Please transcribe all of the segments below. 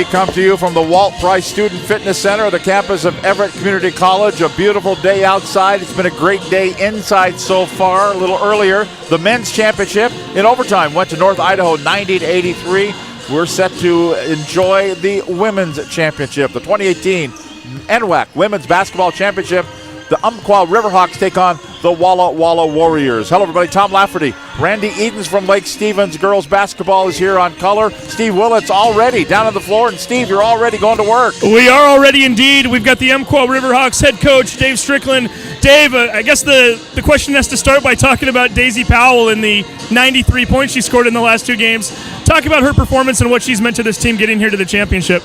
We come to you from the Walt Price Student Fitness Center, the campus of Everett Community College. A beautiful day outside. It's been a great day inside so far. A little earlier, the men's championship in overtime went to North Idaho 90-83. We're set to enjoy the women's championship, the 2018 NWAC Women's Basketball Championship. The Umpqua Riverhawks take on the Walla Warriors. Hello, everybody. Tom Lafferty. Randy Edens from Lake Stevens. Girls basketball is here on color. Steve Willett's already down on the floor. And, Steve, you're already going to work. We are already indeed. We've got the Umpqua Riverhawks head coach, Dave Strickland. Dave, I guess the question has to start by talking about Daisy Powell and the 93 points she scored in the last two games. Talk about her performance and what she's meant to this team getting here to the championship.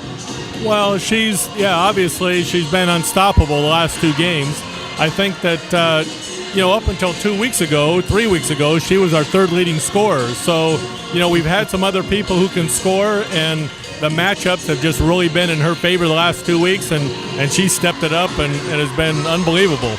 Well, obviously she's been unstoppable the last two games. I think that, up until 3 weeks ago, she was our third leading scorer. So, we've had some other people who can score, and the matchups have just really been in her favor the last 2 weeks, and she stepped it up and has been unbelievable.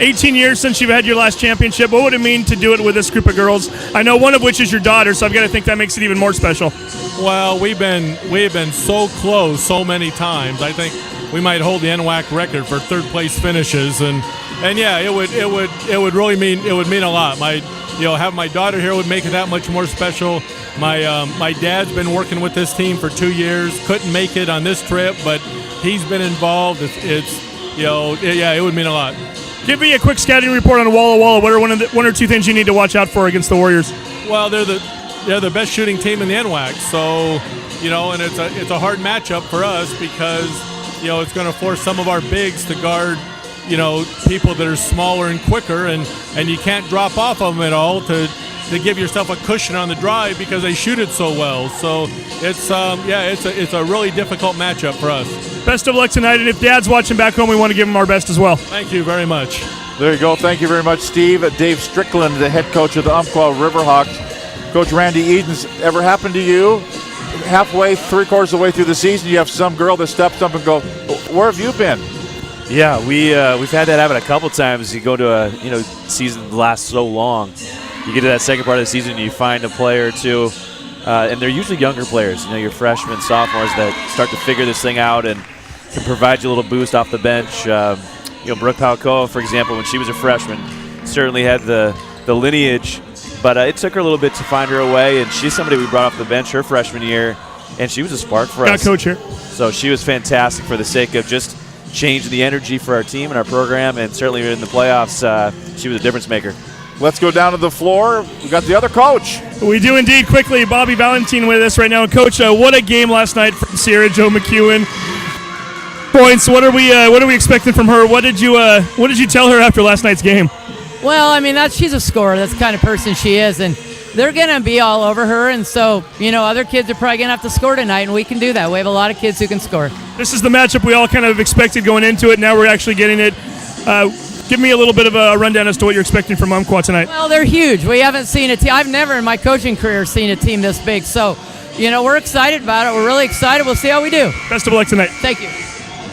18 years since you've had your last championship. What would it mean to do it with this group of girls? I know one of which is your daughter, so I've got to think that makes it even more special. Well, we've been so close so many times. I think we might hold the NWAC record for third place finishes, and yeah, it would really mean a lot. Have my daughter here would make it that much more special. My dad's been working with this team for 2 years. Couldn't make it on this trip, but he's been involved. It would mean a lot. Give me a quick scouting report on Walla. What are one or two things you need to watch out for against the Warriors? Well, they're the best shooting team in the NWAC, so and it's a hard matchup for us because it's going to force some of our bigs to guard people that are smaller and quicker, and you can't drop off of them at all to give yourself a cushion on the drive because they shoot it so well. So it's a really difficult matchup for us. Best of luck tonight, and if Dad's watching back home, we want to give him our best as well. Thank you very much. There you go. Thank you very much, Steve. Dave Strickland, the head coach of the Umpqua Riverhawks. Coach Randy Edens, ever happened to you halfway, three-quarters of the way through the season, you have some girl that steps up and go, where have you been? Yeah, we've had that happen a couple times. You go to a season that lasts so long. You get to that second part of the season, and you find a player or two, and they're usually younger players. Your freshmen, sophomores that start to figure this thing out and can provide you a little boost off the bench. Brooke Palcoa, for example, when she was a freshman, certainly had the lineage, but it took her a little bit to find her way, and she's somebody we brought off the bench her freshman year, and she was a spark for us. Got coach here. So she was fantastic for the sake of just changing the energy for our team and our program, and certainly in the playoffs, she was a difference maker. Let's go down to the floor. We got the other coach. We do indeed. Quickly, Bobby Valentine with us right now. Coach, what a game last night from Sierra Jo McEwen. Points. What are we expecting from her? What did you tell her after last night's game? Well, she's a scorer. That's the kind of person she is, and they're going to be all over her, and so, other kids are probably going to have to score tonight, and we can do that. We have a lot of kids who can score. This is the matchup we all kind of expected going into it. Now we're actually getting it. Give me a little bit of a rundown as to what you're expecting from Umpqua tonight. Well, they're huge. We haven't seen a team. I've never in my coaching career seen a team this big, so, we're excited about it. We're really excited. We'll see how we do. Best of luck tonight. Thank you.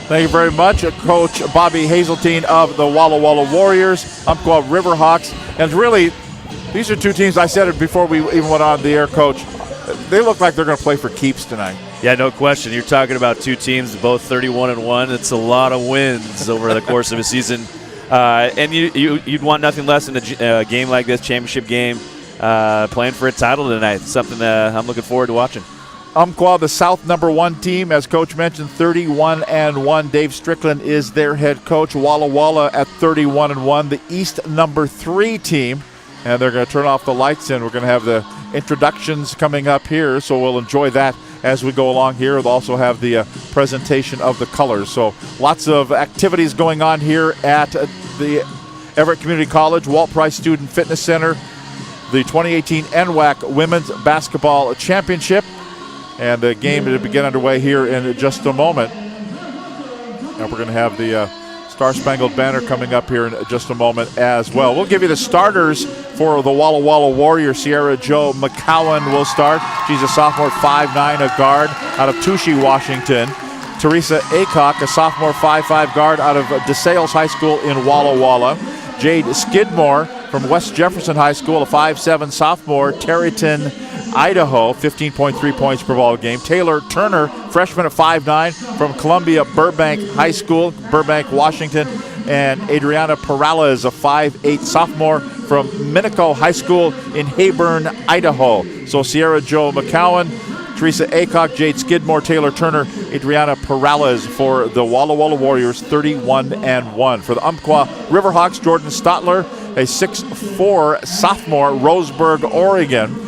Thank you very much, Coach Bobby Hazeltine of the Walla Warriors, Umpqua Riverhawks. And really, these are two teams, I said it before we even went on the air, Coach, they look like they're going to play for keeps tonight. Yeah, no question. You're talking about two teams, both 31-1. It's a lot of wins over the course of a season. And you'd want nothing less in a game like this, championship game, playing for a title tonight. Something I'm looking forward to watching. Umpqua, the South #1 team, as Coach mentioned, 31-1. Dave Strickland is their head coach. Walla at 31-1, the East #3 team. And they're going to turn off the lights, and we're going to have the introductions coming up here, so we'll enjoy that as we go along here. We'll also have the presentation of the colors. So lots of activities going on here at the Everett Community College Walt Price Student Fitness Center, the 2018 NWAC Women's Basketball Championship. And the game will begin underway here in just a moment. And we're going to have the Star-Spangled Banner coming up here in just a moment as well. We'll give you the starters for the Walla Warriors. Sierra Jo McCowan will start. She's a sophomore, 5'9", a guard out of Touchy, Washington. Teresa Acock, a sophomore, 5'5" guard out of DeSales High School in Walla. Jade Skidmore from West Jefferson High School, a 5'7" sophomore. Terryton Idaho, 15.3 points per ball game. Taylor Turner, freshman at 5'9", from Columbia Burbank High School, Burbank, Washington. And Adriana Perales, a 5'8" sophomore from Minico High School in Hayburn, Idaho. So Sierra Jo McCowan, Teresa Acock, Jade Skidmore, Taylor Turner, Adriana Perales for the Walla Walla Warriors, 31-1. For the Umpqua Riverhawks, Jordan Stotler, a 6'4" sophomore, Roseburg, Oregon.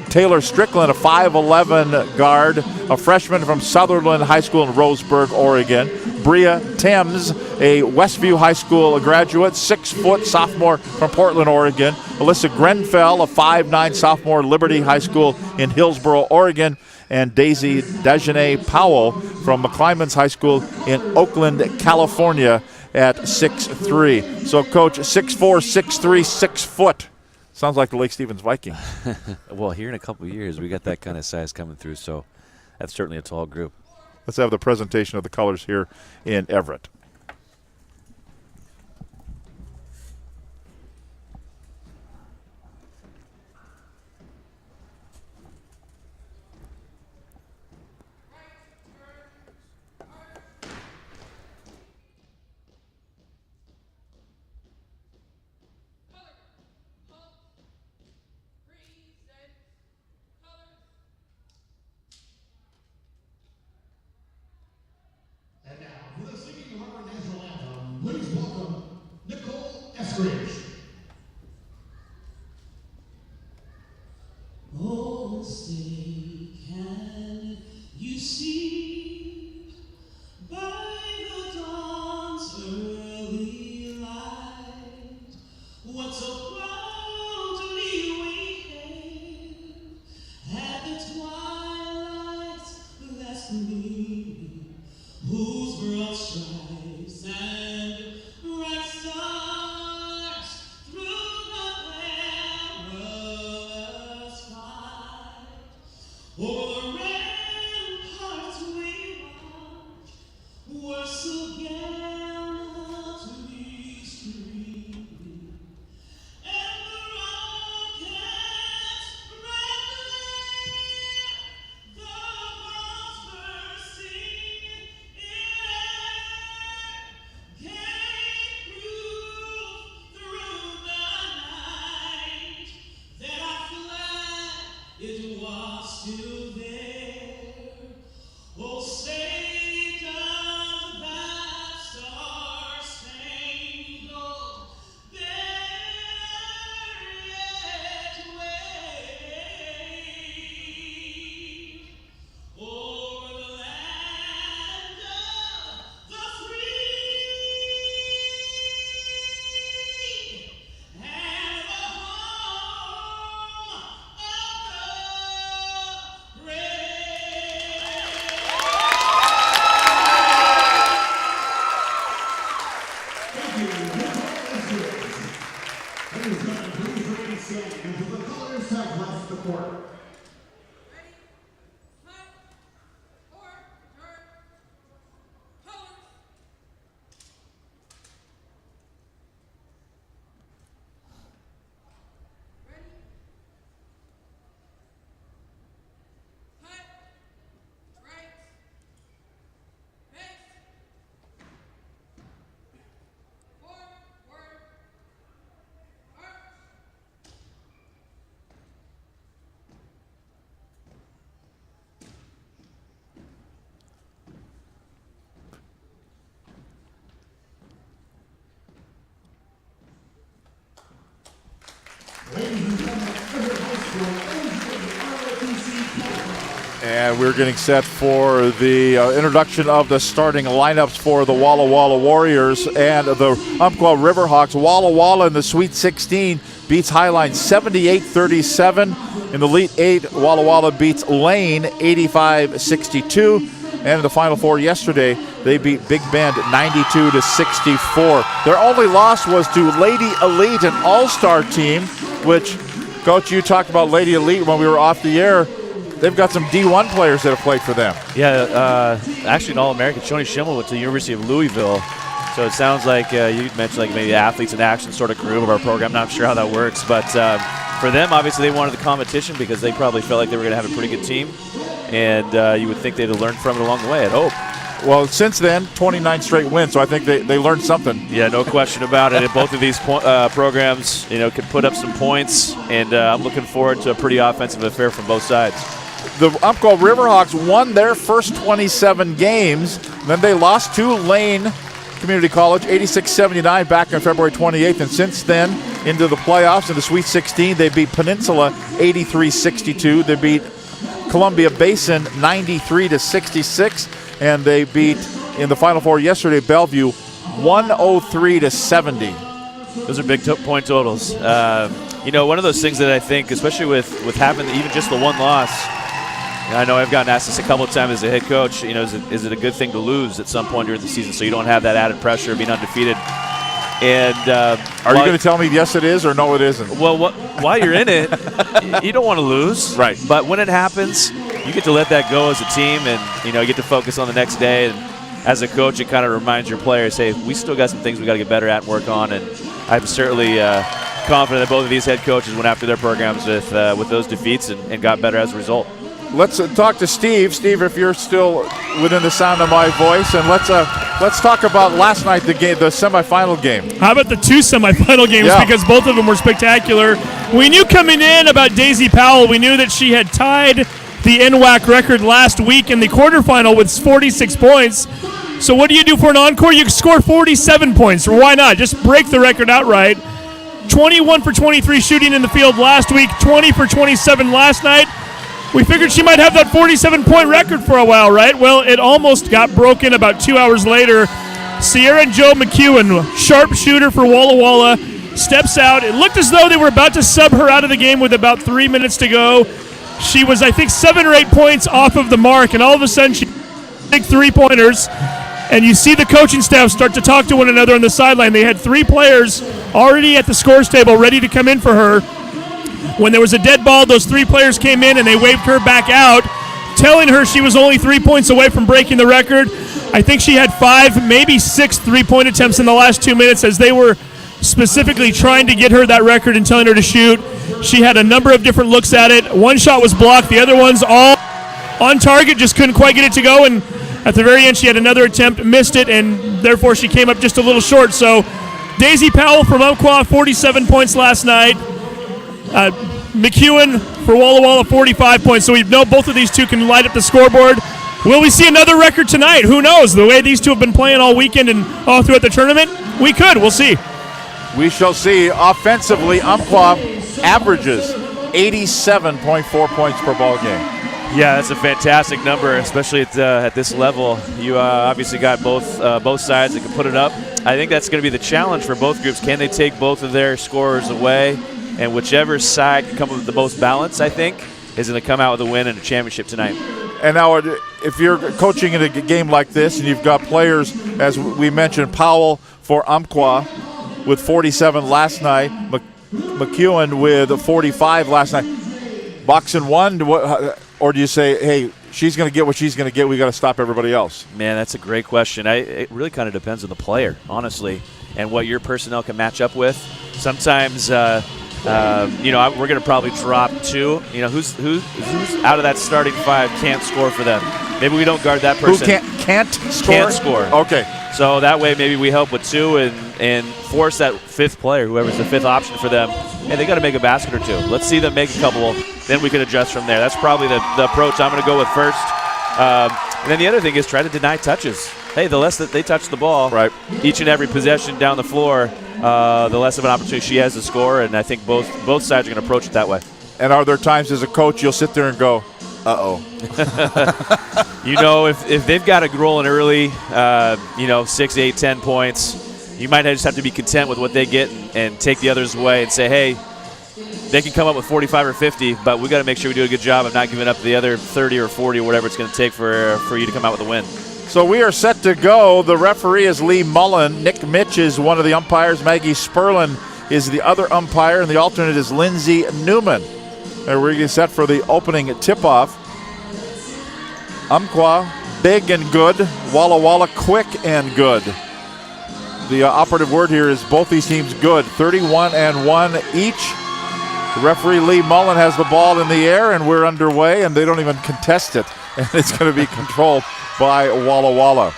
Taylor Strickland, a 5'11" guard, a freshman from Sutherland High School in Roseburg, Oregon. Bria Thames, a Westview High School graduate, 6' sophomore from Portland, Oregon. Alyssa Grenfell, a 5'9" sophomore, Liberty High School in Hillsboro, Oregon. And Daisy Dagenet Powell from McClymonds High School in Oakland, California at 6'3". So, Coach, 6'4", 6'3", 6 foot. Sounds like the Lake Stevens Vikings. Well, here in a couple of years, we got that kind of size coming through, so that's certainly a tall group. Let's have the presentation of the colors here in Everett. Oh, say can you see by the dawn's early light what so proudly we hailed at the twilight's last gleaming, whose broad stripes and bright stars through the perilous fight o'er the ramparts we watched were so gallantly streaming, and the rockets red glare, the bombs bursting in air, gave proof through the night that our flag, it was still there. Oh, say does that star-spangled banner yet wave o'er the land of the free and the home of the brave? Thank you. Ladies and gentlemen, please remain standing until the colors have left the court. And we're getting set for the introduction of the starting lineups for the Walla Walla Warriors and the Umpqua Riverhawks. Walla Walla in the Sweet 16 beats Highline 78-37. In the Elite 8, Walla Walla beats Lane 85-62. And in the Final Four yesterday, they beat Big Bend 92-64. Their only loss was to Lady Elite, an all-star team, which, Coach, you talked about Lady Elite when we were off the air. They've got some D1 players that have played for them. Yeah, actually an All-American. Shoni Schimmel went to the University of Louisville. So it sounds like you mentioned like maybe athletes in action sort of group of our program. Not sure how that works, but for them, obviously, they wanted the competition because they probably felt like they were going to have a pretty good team. And you would think they'd have learned from it along the way, I'd hope. Well, since then, 29 straight wins, so I think they learned something. Yeah, no question about it. And both of these programs, could put up some points, and I'm looking forward to a pretty offensive affair from both sides. The Umpqua Riverhawks won their first 27 games. Then they lost to Lane Community College, 86-79 back on February 28th. And since then, into the playoffs, in the Sweet 16, they beat Peninsula 83-62. They beat Columbia Basin 93-66. And they beat, in the Final Four yesterday, Bellevue 103-70. Those are big point totals. One of those things that I think, especially with having even just the one loss, I know I've gotten asked this a couple of times as a head coach, is it a good thing to lose at some point during the season so you don't have that added pressure of being undefeated? And are you going to tell me yes it is or no it isn't? Well, while you're in it, you don't want to lose. Right. But when it happens, you get to let that go as a team, and you get to focus on the next day. And as a coach, it kind of reminds your players, hey, we still got some things we got to get better at and work on. And I'm certainly confident that both of these head coaches went after their programs with those defeats and got better as a result. Let's talk to Steve. Steve, if you're still within the sound of my voice, and let's talk about last night, the semifinal game. How about the two semifinal games? Yeah. Because both of them were spectacular. We knew coming in about Daisy Powell. We knew that she had tied the NWAC record last week in the quarterfinal with 46 points. So what do you do for an encore? You score 47 points. Or why not? Just break the record outright. 21 for 23 shooting in the field last week, 20 for 27 last night. We figured she might have that 47-point record for a while, right? Well, it almost got broken about 2 hours later. Sierra and Joe McEwen, sharpshooter for Walla Walla, steps out. It looked as though they were about to sub her out of the game with about 3 minutes to go. She was, I think, 7 or 8 points off of the mark, and all of a sudden she big three-pointers. And you see the coaching staff start to talk to one another on the sideline. They had 3 players already at the scores table ready to come in for her. When there was a dead ball, those 3 players came in and they waved her back out, telling her she was only 3 points away from breaking the record. I think she had 5, maybe 6 three-point attempts in the last 2 minutes as they were specifically trying to get her that record and telling her to shoot. She had a number of different looks at it. One shot was blocked. The other ones all on target, just couldn't quite get it to go. And at the very end, she had another attempt, missed it, and therefore she came up just a little short. So Daisy Powell from Umpqua, 47 points last night. McEwen for Walla Walla, 45 points. So we know both of these two can light up the scoreboard. Will we see another record tonight? Who knows? The way these two have been playing all weekend and all throughout the tournament, we could. We'll see. We shall see. Offensively, Umpqua averages 87.4 points per ball game. Yeah, that's a fantastic number, especially at this level. You obviously got both sides that can put it up. I think that's going to be the challenge for both groups. Can they take both of their scorers away? And whichever side can come up with the most balance, I think, is going to come out with a win and a championship tonight. And now, if you're coaching in a game like this and you've got players, as we mentioned, Powell for Umpqua with 47 last night, McEwen with 45 last night. Boxing one, or do you say, hey, she's going to get what she's going to get, we got to stop everybody else? Man, that's a great question. It really kind of depends on the player, honestly, and what your personnel can match up with. Sometimes, we're going to probably drop 2. Who's out of that starting 5 can't score for them. Maybe we don't guard that person. Who can't score? Can't score. Okay. So that way maybe we help with 2 and force that 5th player, whoever's the 5th option for them. Hey, they got to make a basket or 2. Let's see them make a couple. Then we can adjust from there. That's probably the approach I'm going to go with first. And then the other thing is try to deny touches. Hey, the less that they touch the ball, right, each and every possession down the floor, the less of an opportunity she has to score. And I think both sides are going to approach it that way. And are there times as a coach you'll sit there and go, uh-oh? If they've got to rolling early, 6, 8, 10 points, you might just have to be content with what they get and take the others away and say, hey, they can come up with 45 or 50, but we got to make sure we do a good job of not giving up the other 30 or 40 or whatever it's going to take for you to come out with a win. So we are set to go. The referee is Lee Mullen. Nick Mitch is one of the umpires. Maggie Sperlin is the other umpire, and the alternate is Lindsay Newman. And we're getting set for the opening tip-off. Umpqua, big and good. Walla Walla, quick and good. The operative word here is both these teams good. 31-1 each. The referee, Lee Mullen, has the ball in the air, and we're underway, and they don't even contest it. And it's going to be controlled by Walla Walla.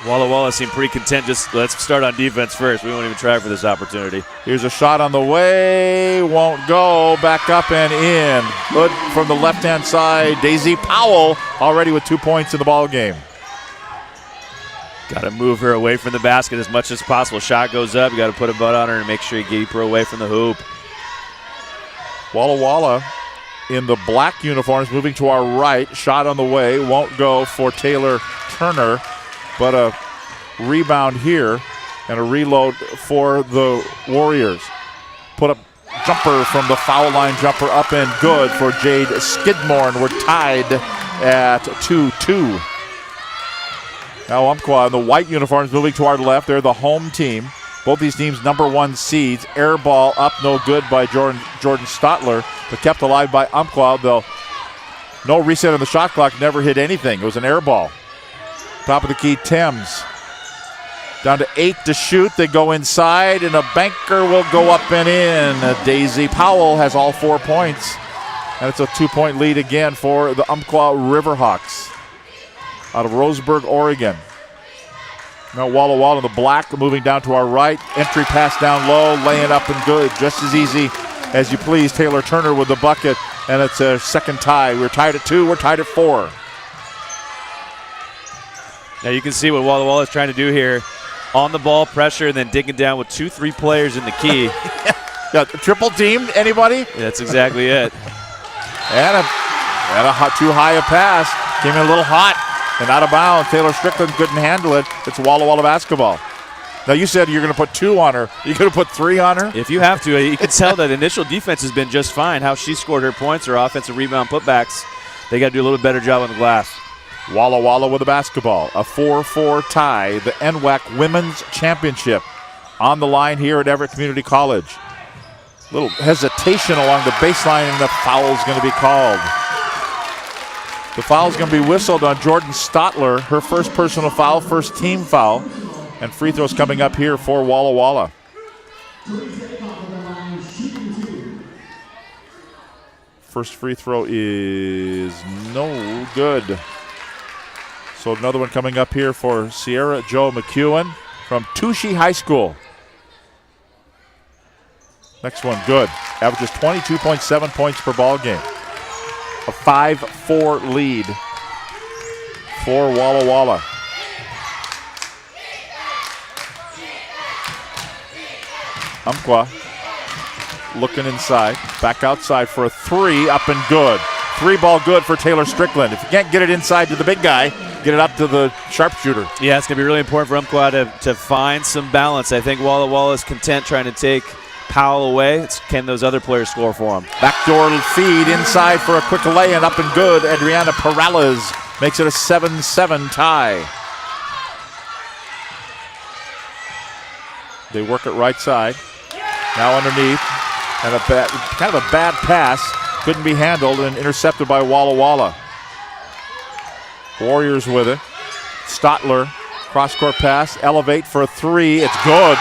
Walla Walla seemed pretty content. Just let's start on defense first. We won't even try for this opportunity. Here's a shot on the way. Won't go. Back up and in. Good from the left-hand side. Daisy Powell already with 2 points in the ball game. Got to move her away from the basket as much as possible. Shot goes up. You got to put a butt on her and make sure you keep her away from the hoop. Walla Walla in the black uniforms moving to our right. Shot on the way. Won't go for Taylor Turner. But a rebound here and a reload for the Warriors. Put up jumper from the foul line, jumper up and good for Jade Skidmore, and we're tied at 2-2. Now Umpqua in the white uniforms moving to our left. They're the home team. Both these teams #1 seeds. Air ball up, no good by Jordan Stotler, but kept alive by Umpqua. No reset on the shot clock, never hit anything. It was an air ball. Top of the key, Thames. Down to 8 to shoot. They go inside, and a banker will go up and in. Daisy Powell has all 4 points. And it's a 2-point lead again for the Umpqua Riverhawks out of Roseburg, Oregon. Now Walla Walla in the black moving down to our right. Entry pass down low, laying up and good. Just as easy as you please. Taylor Turner with the bucket, and it's a second tie. We're tied at 2. We're tied at 4. Now you can see what Walla Walla is trying to do here. On the ball, pressure, and then digging down with 2-3 players in the key. Yeah, triple teamed, anybody? That's exactly it. And too high a pass. Came in a little hot and out of bounds. Taylor Strickland couldn't handle it. It's Walla Walla basketball. Now you said you're going to put 2 on her. You're going to put 3 on her? If you have to, you can tell that initial defense has been just fine. How she scored her points, her offensive rebound putbacks. They got to do a little better job on the glass. Walla Walla with the basketball. A 4-4 tie. The NWAC Women's Championship on the line here at Everett Community College. Little hesitation along the baseline, and the foul is going to be called. The foul is going to be whistled on Jordan Stotler. Her first personal foul, first team foul. And free throws coming up here for Walla Walla. First free throw is no good. So another one coming up here for Sierra Jo McEwen from Touchy High School. Next one, good. Averages 22.7 points per ball game. A 5-4 lead for Walla Walla. Umpqua looking inside, back outside for a 3, up and good. 3 ball good for Taylor Strickland. If you can't get it inside to the big guy, get it up to the sharpshooter. Yeah, it's going to be really important for Umpqua to find some balance. I think Walla Walla is content trying to take Powell away. Can those other players score for him? Backdoor feed inside for a quick lay-in, up and good. Adriana Perales makes it a 7-7 tie. They work it right side. Now underneath, and kind of a bad pass. Couldn't be handled and intercepted by Walla Walla. Warriors with it. Stotler, cross-court pass, elevate for a 3. It's good.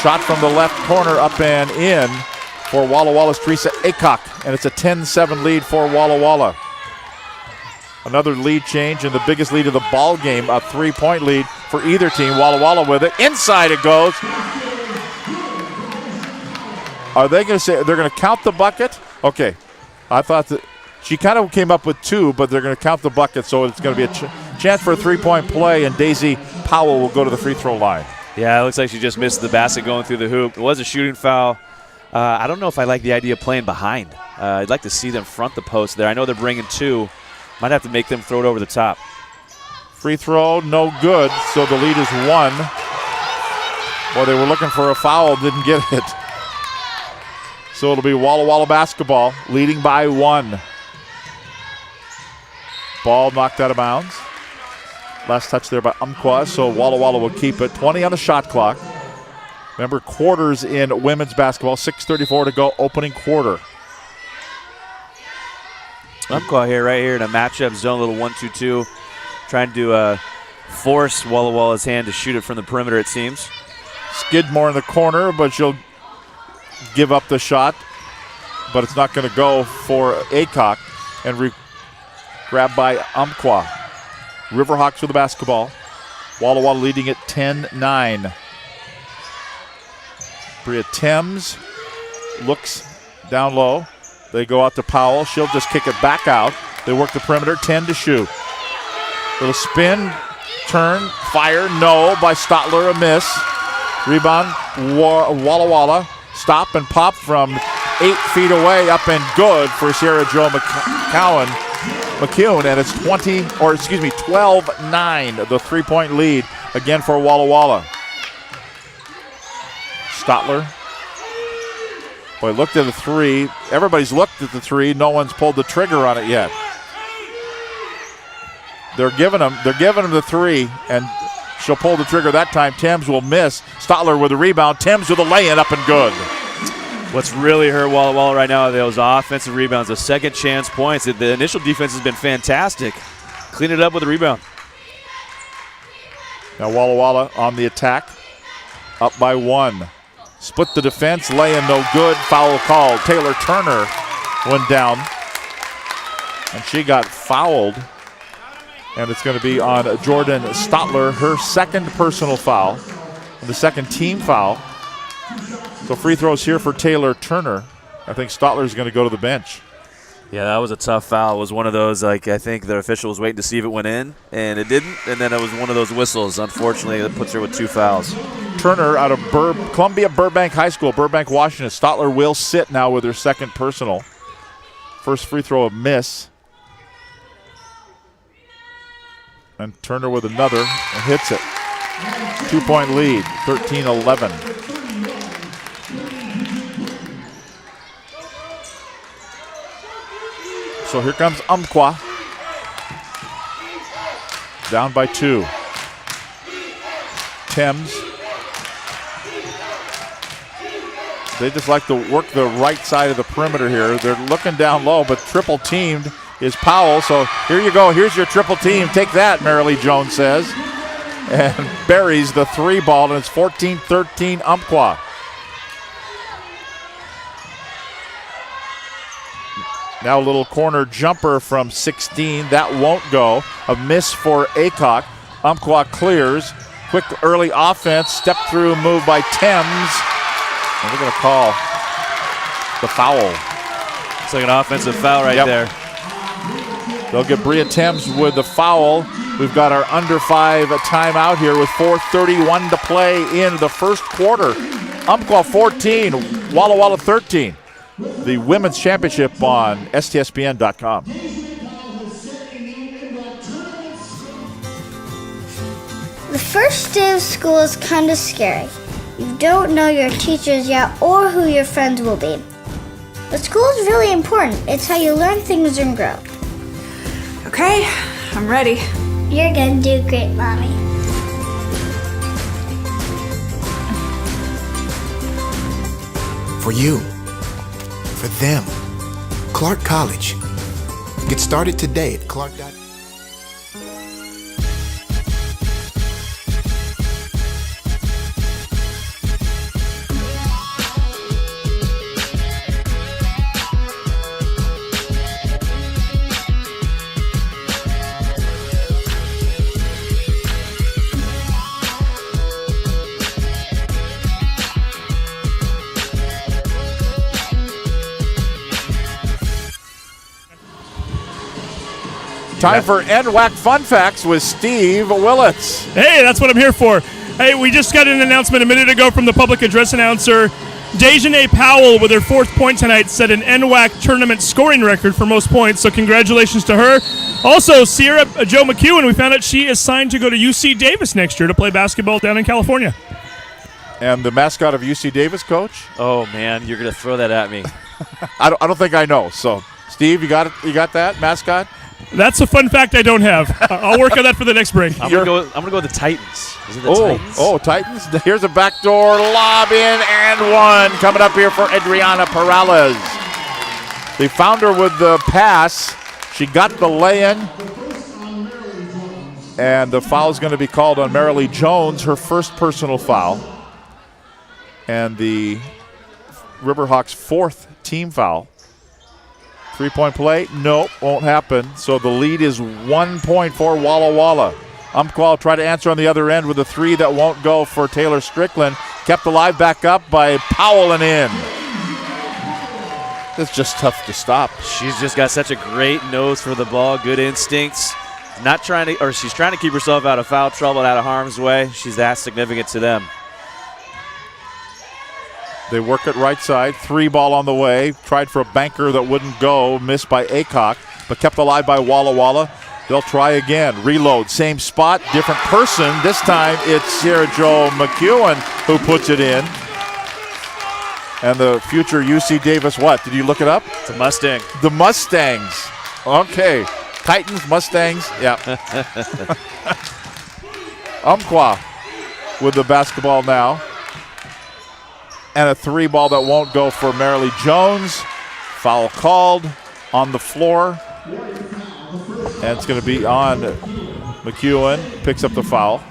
Shot from the left corner, up and in for Walla Walla's Teresa Aycock, and it's a 10-7 lead for Walla Walla. Another lead change, and the biggest lead of the ball game, a 3-point lead for either team. Walla Walla with it. Inside it goes. Are they going to say they're going to count the bucket? Okay. I thought that she kind of came up with 2, but they're going to count the bucket, so it's going to be a chance for a 3-point play, and Daisy Powell will go to the free throw line. Yeah, it looks like she just missed the basket going through the hoop. It was a shooting foul. I don't know if I like the idea of playing behind. I'd like to see them front the post there. I know they're bringing 2. Might have to make them throw it over the top. Free throw, no good, so the lead is 1. Well, they were looking for a foul, didn't get it. So it'll be Walla Walla basketball, leading by 1. Ball knocked out of bounds. Last touch there by Umpqua, so Walla Walla will keep it. 20 on the shot clock. Remember, quarters in women's basketball, 6:34 to go, opening quarter. Umpqua here, right here in a matchup zone, a little 1-2-2. Trying to force Walla Walla's hand to shoot it from the perimeter, it seems. Skidmore in the corner, but she'll give up the shot. But it's not going to go for Aycock. And grabbed by Umpqua. Riverhawks with the basketball. Walla Walla leading at 10-9. Bria Thames looks down low. They go out to Powell. She'll just kick it back out. They work the perimeter, 10 to shoot. Little spin, turn, fire, no by Stotler, a miss. Rebound, Walla Walla. Stop and pop from 8 feet away, up and good for Sierra Joe McCune, and it's 12-9, the 3-point lead again for Walla Walla. Stotler. Boy, looked at the three. Everybody's looked at the three. No one's pulled the trigger on it yet. They're giving him the three, and she'll pull the trigger that time. Thames will miss. Stotler with the rebound. Thames with a lay-in, up and good. What's really hurt Walla Walla right now are those offensive rebounds, the second chance points. The initial defense has been fantastic. Clean it up with a rebound. Now Walla Walla on the attack, up by 1. Split the defense, lay-in no good, foul called. Taylor Turner went down, and she got fouled. And it's going to be on Jordan Stotler, her second personal foul, the second team foul. So free throws here for Taylor Turner. I think Stotler's going to go to the bench. Yeah, that was a tough foul. It was one of those, I think the official was waiting to see if it went in, and it didn't. And then it was one of those whistles, unfortunately, that puts her with 2 fouls. Turner out of Columbia Burbank High School, Burbank, Washington. Stotler will sit now with her second personal. First free throw, a miss. And Turner with another and hits it. 2-point lead, 13-11. So here comes Umpqua. Down by 2. Thames. They just like to work the right side of the perimeter here. They're looking down low, but triple teamed is Powell. So here you go. Here's your triple team. Take that, Marilee Jones says. And buries the 3 ball, and it's 14-13 Umpqua. Now a little corner jumper from 16. That won't go. A miss for Aycock. Umpqua clears. Quick early offense. Step through move by Thames. And we're going to call the foul. It's like an offensive foul right there. They'll get Bria Thames with the foul. We've got our under 5 timeout here with 4:31 to play in the first quarter. Umpqua 14, Walla Walla 13. The women's championship on STSPN.com. The first day of school is kind of scary. You don't know your teachers yet or who your friends will be. But school is really important. It's how you learn things and grow. Okay, I'm ready. You're gonna do great, Mommy. For you. For them. Clark College. Get started today at clark.com. Time for NWAC Fun Facts with Steve Willits. Hey, that's what I'm here for. Hey, we just got an announcement a minute ago from the public address announcer. Dejanay Powell, with her 4th point tonight, set an NWAC tournament scoring record for most points, so congratulations to her. Also, Sierra Joe McCune, we found out she is signed to go to UC Davis next year to play basketball down in California. And the mascot of UC Davis, Coach? Oh, man, you're going to throw that at me. I don't think I know. So, Steve, you got it? You got that, mascot? That's a fun fact I don't have. I'll work on that for the next break. I'm gonna go with the Titans. Is it the Titans? Oh, Titans. Here's a backdoor lob in and one. Coming up here for Adriana Perales. They found her with the pass. She got the lay-in. And the foul is going to be called on Marilee Jones, her first personal foul. And the Riverhawks' 4th team foul. 3-point play? Nope, won't happen. So the lead is 1 point for Walla Walla. Umpqua will try to answer on the other end with a 3 that won't go for Taylor Strickland. Kept alive back up by Powell and in. It's just tough to stop. She's just got such a great nose for the ball, good instincts. She's trying to keep herself out of foul trouble and out of harm's way. She's that significant to them. They work it right side. 3 ball on the way. Tried for a banker that wouldn't go. Missed by Acock, but kept alive by Walla Walla. They'll try again. Reload. Same spot. Different person. This time it's Sierra Jo McEwen who puts it in. And the future UC Davis what? Did you look it up? It's a Mustang. The Mustangs. Okay. Titans, Mustangs. Yeah. Umpqua with the basketball now. And a 3 ball that won't go for Marilee Jones. Foul called on the floor. And it's going to be on McEwen. Picks up the foul.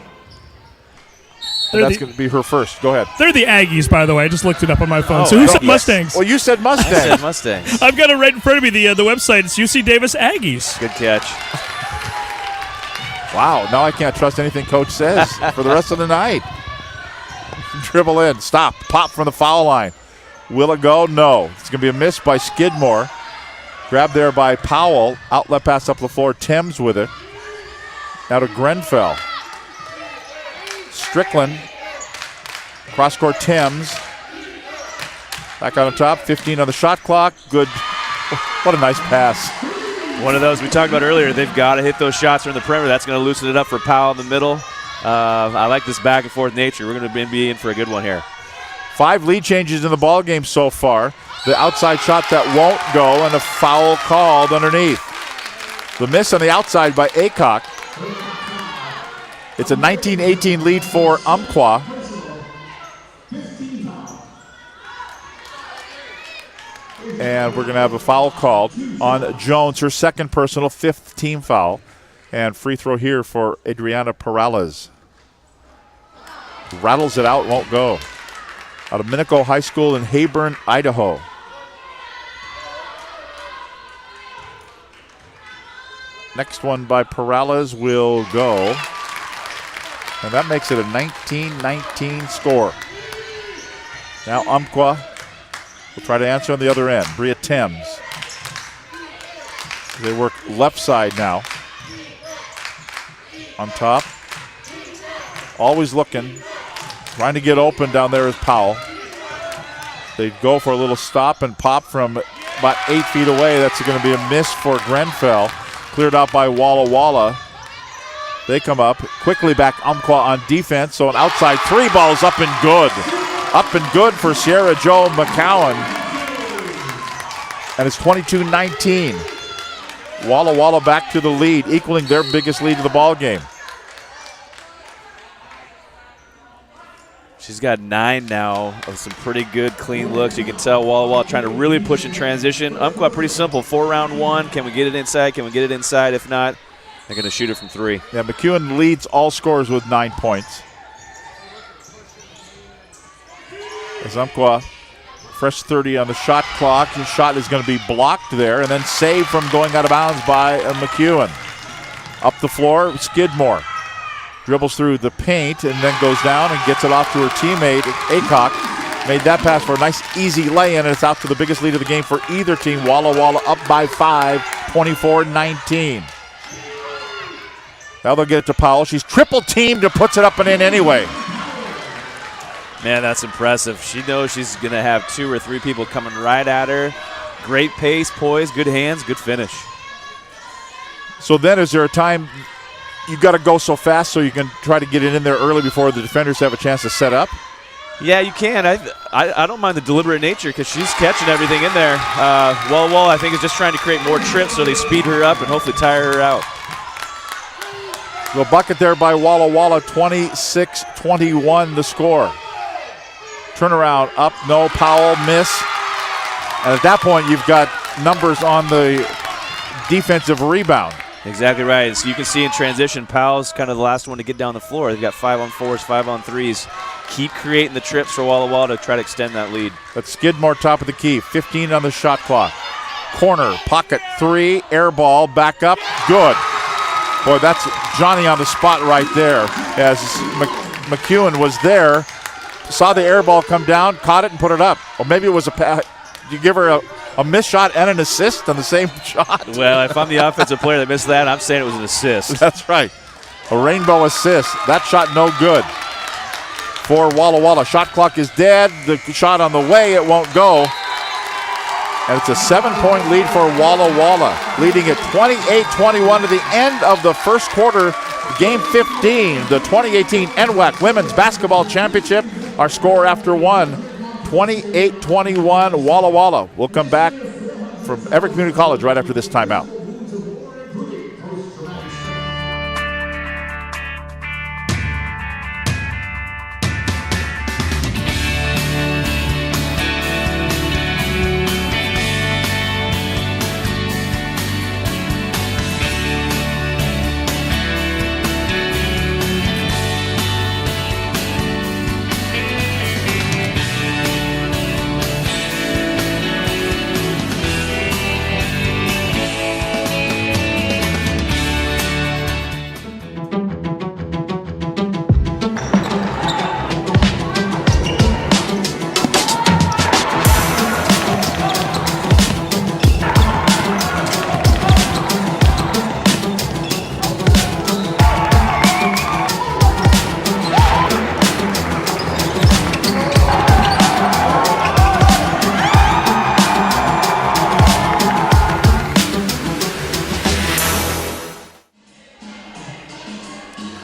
And that's going to be her first. Go ahead. They're the Aggies, by the way. I just looked it up on my phone. So who said Mustangs? Well, you said Mustangs. I said Mustangs. I've got it right in front of me, the website. It's UC Davis Aggies. Good catch. Wow, now I can't trust anything Coach says for the rest of the night. Dribble in, stop, pop from the foul line. Will it go? No. It's going to be a miss by Skidmore. Grabbed there by Powell. Outlet pass up the floor. Thames with it. Now to Grenfell. Strickland. Cross court Thames. Back on top. 15 on the shot clock. Good. What a nice pass. One of those we talked about earlier. They've got to hit those shots from the perimeter. That's going to loosen it up for Powell in the middle. I like this back and forth nature. We're going to be in for a good one here. 5 lead changes in the ball game so far. The outside shot that won't go and a foul called underneath. The miss on the outside by Acock. It's a 19-18 lead for Umpqua. And we're going to have a foul called on Jones, her 2nd personal, 5th team foul. And free throw here for Adriana Perales. Rattles it out, won't go. Out of Minico High School in Hayburn, Idaho. Next one by Perales will go. And that makes it a 19-19 score. Now Umpqua will try to answer on the other end. Bria Thames. They work left side now. On top. Always looking. Trying to get open down there is Powell. They go for a little stop and pop from about 8 feet away. That's going to be a miss for Grenfell. Cleared out by Walla Walla. They come up. Quickly back Umpqua on defense. So an outside 3 ball is up and good. Up and good for Sierra Jo McEwen. And it's 22-19. Walla Walla back to the lead, equaling their biggest lead of the ball game. She's got 9 now of some pretty good, clean looks. You can tell Walla Walla trying to really push in transition. Umpqua pretty simple. 4-round 1. Can we get it inside? Can we get it inside? If not, they're going to shoot it from 3. Yeah, McEwen leads all scorers with 9 points. As Umpqua, fresh 30 on the shot clock. His shot is going to be blocked there and then saved from going out of bounds by McEwen. Up the floor, Skidmore. Dribbles through the paint and then goes down and gets it off to her teammate, Acock. Made that pass for a nice, easy lay-in, and it's out to the biggest lead of the game for either team. Walla Walla up by 5, 24-19. Now they'll get it to Powell. She's triple-teamed and puts it up and in anyway. Man, that's impressive. She knows she's going to have 2 or 3 people coming right at her. Great pace, poise, good hands, good finish. So then is there a time you've got to go so fast so you can try to get it in there early before the defenders have a chance to set up? Yeah, you can. I don't mind the deliberate nature because she's catching everything in there. Walla, I think, is just trying to create more trips so they speed her up and hopefully tire her out. The bucket there by Walla Walla, 26-21 the score. Turnaround up, no, Powell, miss. And at that point, you've got numbers on the defensive rebound. Exactly right. So you can see in transition, Powell's kind of the last one to get down the floor. They've got 5-on-4s, 5-on-3s. Keep creating the trips for Walla Walla to try to extend that lead. But Skidmore top of the key, 15 on the shot clock. Corner, pocket three, air ball, back up, good. Boy, that's Johnny on the spot right there. As McEwen was there, saw the air ball come down, caught it and put it up. Or maybe it was a pass. You give her a missed shot and an assist on the same shot. Well, if I'm the offensive player that missed that, I'm saying it was an assist. That's right. A rainbow assist. That shot no good for Walla Walla. Shot clock is dead. The shot on the way, it won't go. And it's a 7-point lead for Walla Walla, leading at 28-21 to the end of the first quarter. Game 15, the 2018 NWAC Women's Basketball Championship. Our score after one, 28-21 Walla Walla. We'll come back from Everett Community College right after this timeout.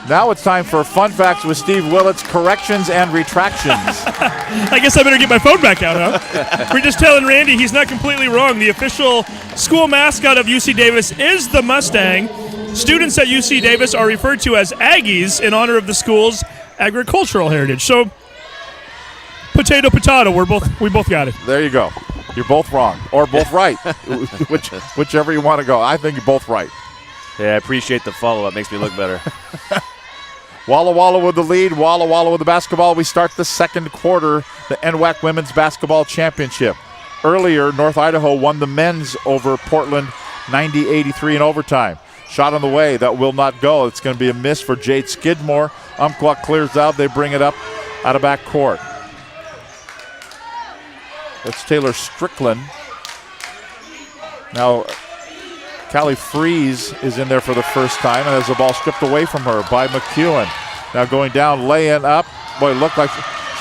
Now it's time for Fun Facts with Steve Willits, corrections and retractions. I guess I better get my phone back out, huh? We're just telling Randy he's not completely wrong. The official school mascot of UC Davis is the Mustang. Students at UC Davis are referred to as Aggies in honor of the school's agricultural heritage. So, potato, potato. We both got it. There you go. You're both wrong, or both right, whichever you want to go. I think you're both right. Yeah, I appreciate the follow-up. Makes me look better. Walla Walla with the lead. Walla Walla with the basketball. We start the second quarter, the NWAC Women's Basketball Championship. Earlier, North Idaho won the men's over Portland 90-83 in overtime. Shot on the way. That will not go. It's going to be a miss for Jade Skidmore. Umpqua clears out. They bring it up out of back court. It's Taylor Strickland. Now, Callie Freeze is in there for the first time and has the ball stripped away from her by McEwen. Now going down, laying up. Boy, it looked like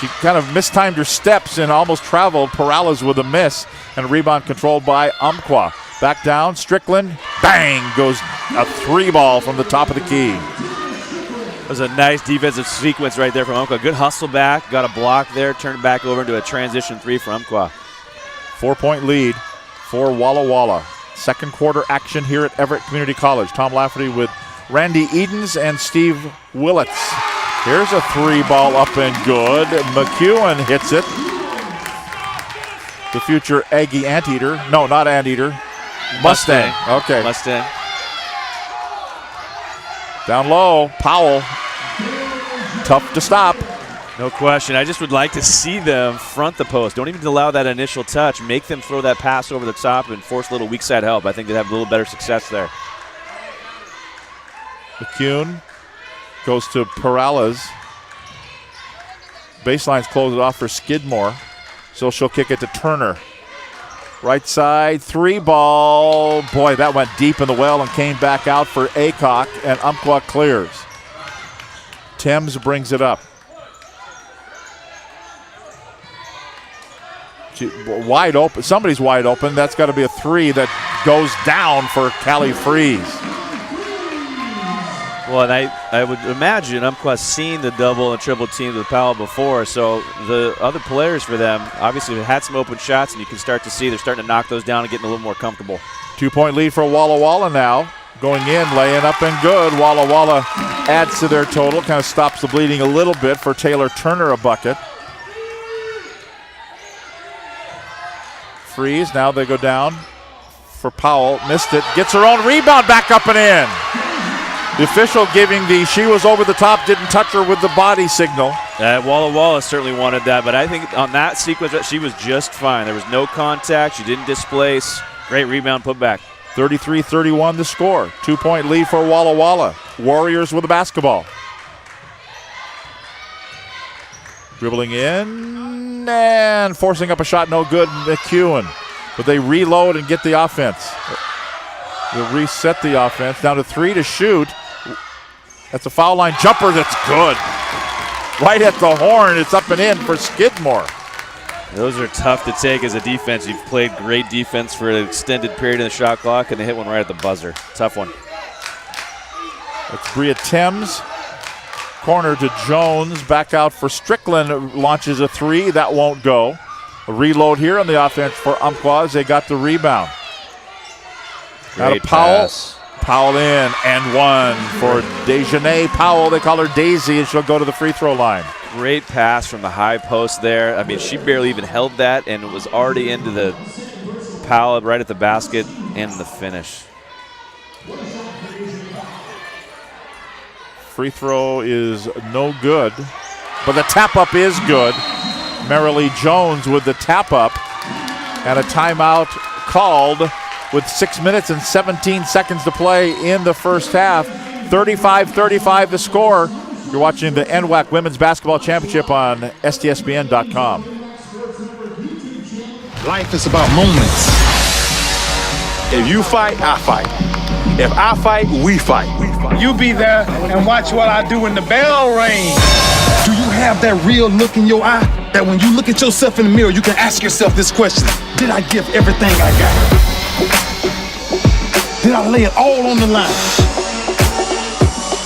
she kind of mistimed her steps and almost traveled. Perales with a miss, and rebound controlled by Umpqua. Back down, Strickland, bang, goes a three ball from the top of the key. That was a nice defensive sequence right there from Umpqua. Good hustle back, got a block there, turned it back over into a transition three for Umpqua. 4-point lead for Walla Walla. Second quarter action here at Everett Community College. Tom Lafferty with Randy Edens and Steve Willits. Here's a three ball up and good. McEwen hits it. The future Aggie Anteater. No, not Anteater. Mustang. Okay. Mustang. Down low, Powell. Tough to stop. No question. I just would like to see them front the post. Don't even allow that initial touch. Make them throw that pass over the top and force a little weak side help. I think they'd have a little better success there. McEwen goes to Perales. Baseline's closed it off for Skidmore. So she'll kick it to Turner. Right side, three ball. Boy, that went deep in the well and came back out for Aycock, and Umpqua clears. Thames brings it up. Wide open. Somebody's wide open. That's got to be a three that goes down for Callie Freeze. Well, and I would imagine Umpqua's seen the double and triple teams with Powell before, so the other players for them obviously have had some open shots, and you can start to see they're starting to knock those down and getting a little more comfortable. 2-point lead for Walla Walla now. Going in, laying up and good. Walla Walla adds to their total. Kind of stops the bleeding a little bit for Taylor Turner, a bucket. Freeze, now they go down for Powell. Missed it. Gets her own rebound back up and in. The official giving the she was over the top, didn't touch her with the body signal. Walla certainly wanted that, but I think on that sequence she was just fine. There was no contact. She didn't displace. Great rebound put back. 33-31 the score. 2-point lead for Walla Walla. Warriors with the basketball. Dribbling in and forcing up a shot, no good, McEwen. But they reload and get the offense. They'll reset the offense. Down to 3 to shoot. That's a foul line jumper that's good. Right at the horn, it's up and in for Skidmore. Those are tough to take as a defense. You've played great defense for an extended period in the shot clock, and they hit one right at the buzzer. Tough one. That's Bria Thames. Corner to Jones. Back out for Strickland. Launches a 3. That won't go. A reload here on the offense for Umpqua as they got the rebound. Out of Powell. Pass. Powell in and one for Dejanay Powell. They call her Daisy, and she'll go to the free throw line. Great pass from the high post there. I mean, she barely even held that, and it was already into the Powell right at the basket and the finish. Free throw is no good, but the tap-up is good. Marilee Jones with the tap-up, and a timeout called with 6 minutes and 17 seconds to play in the first half. 35-35 the score. You're watching the NWAC Women's Basketball Championship on STSBN.com. Life is about moments. If you fight, I fight. If I fight, we fight. You be there and watch what I do when the bell rings. Do you have that real look in your eye that when you look at yourself in the mirror, you can ask yourself this question: did I give everything I got? Did I lay it all on the line?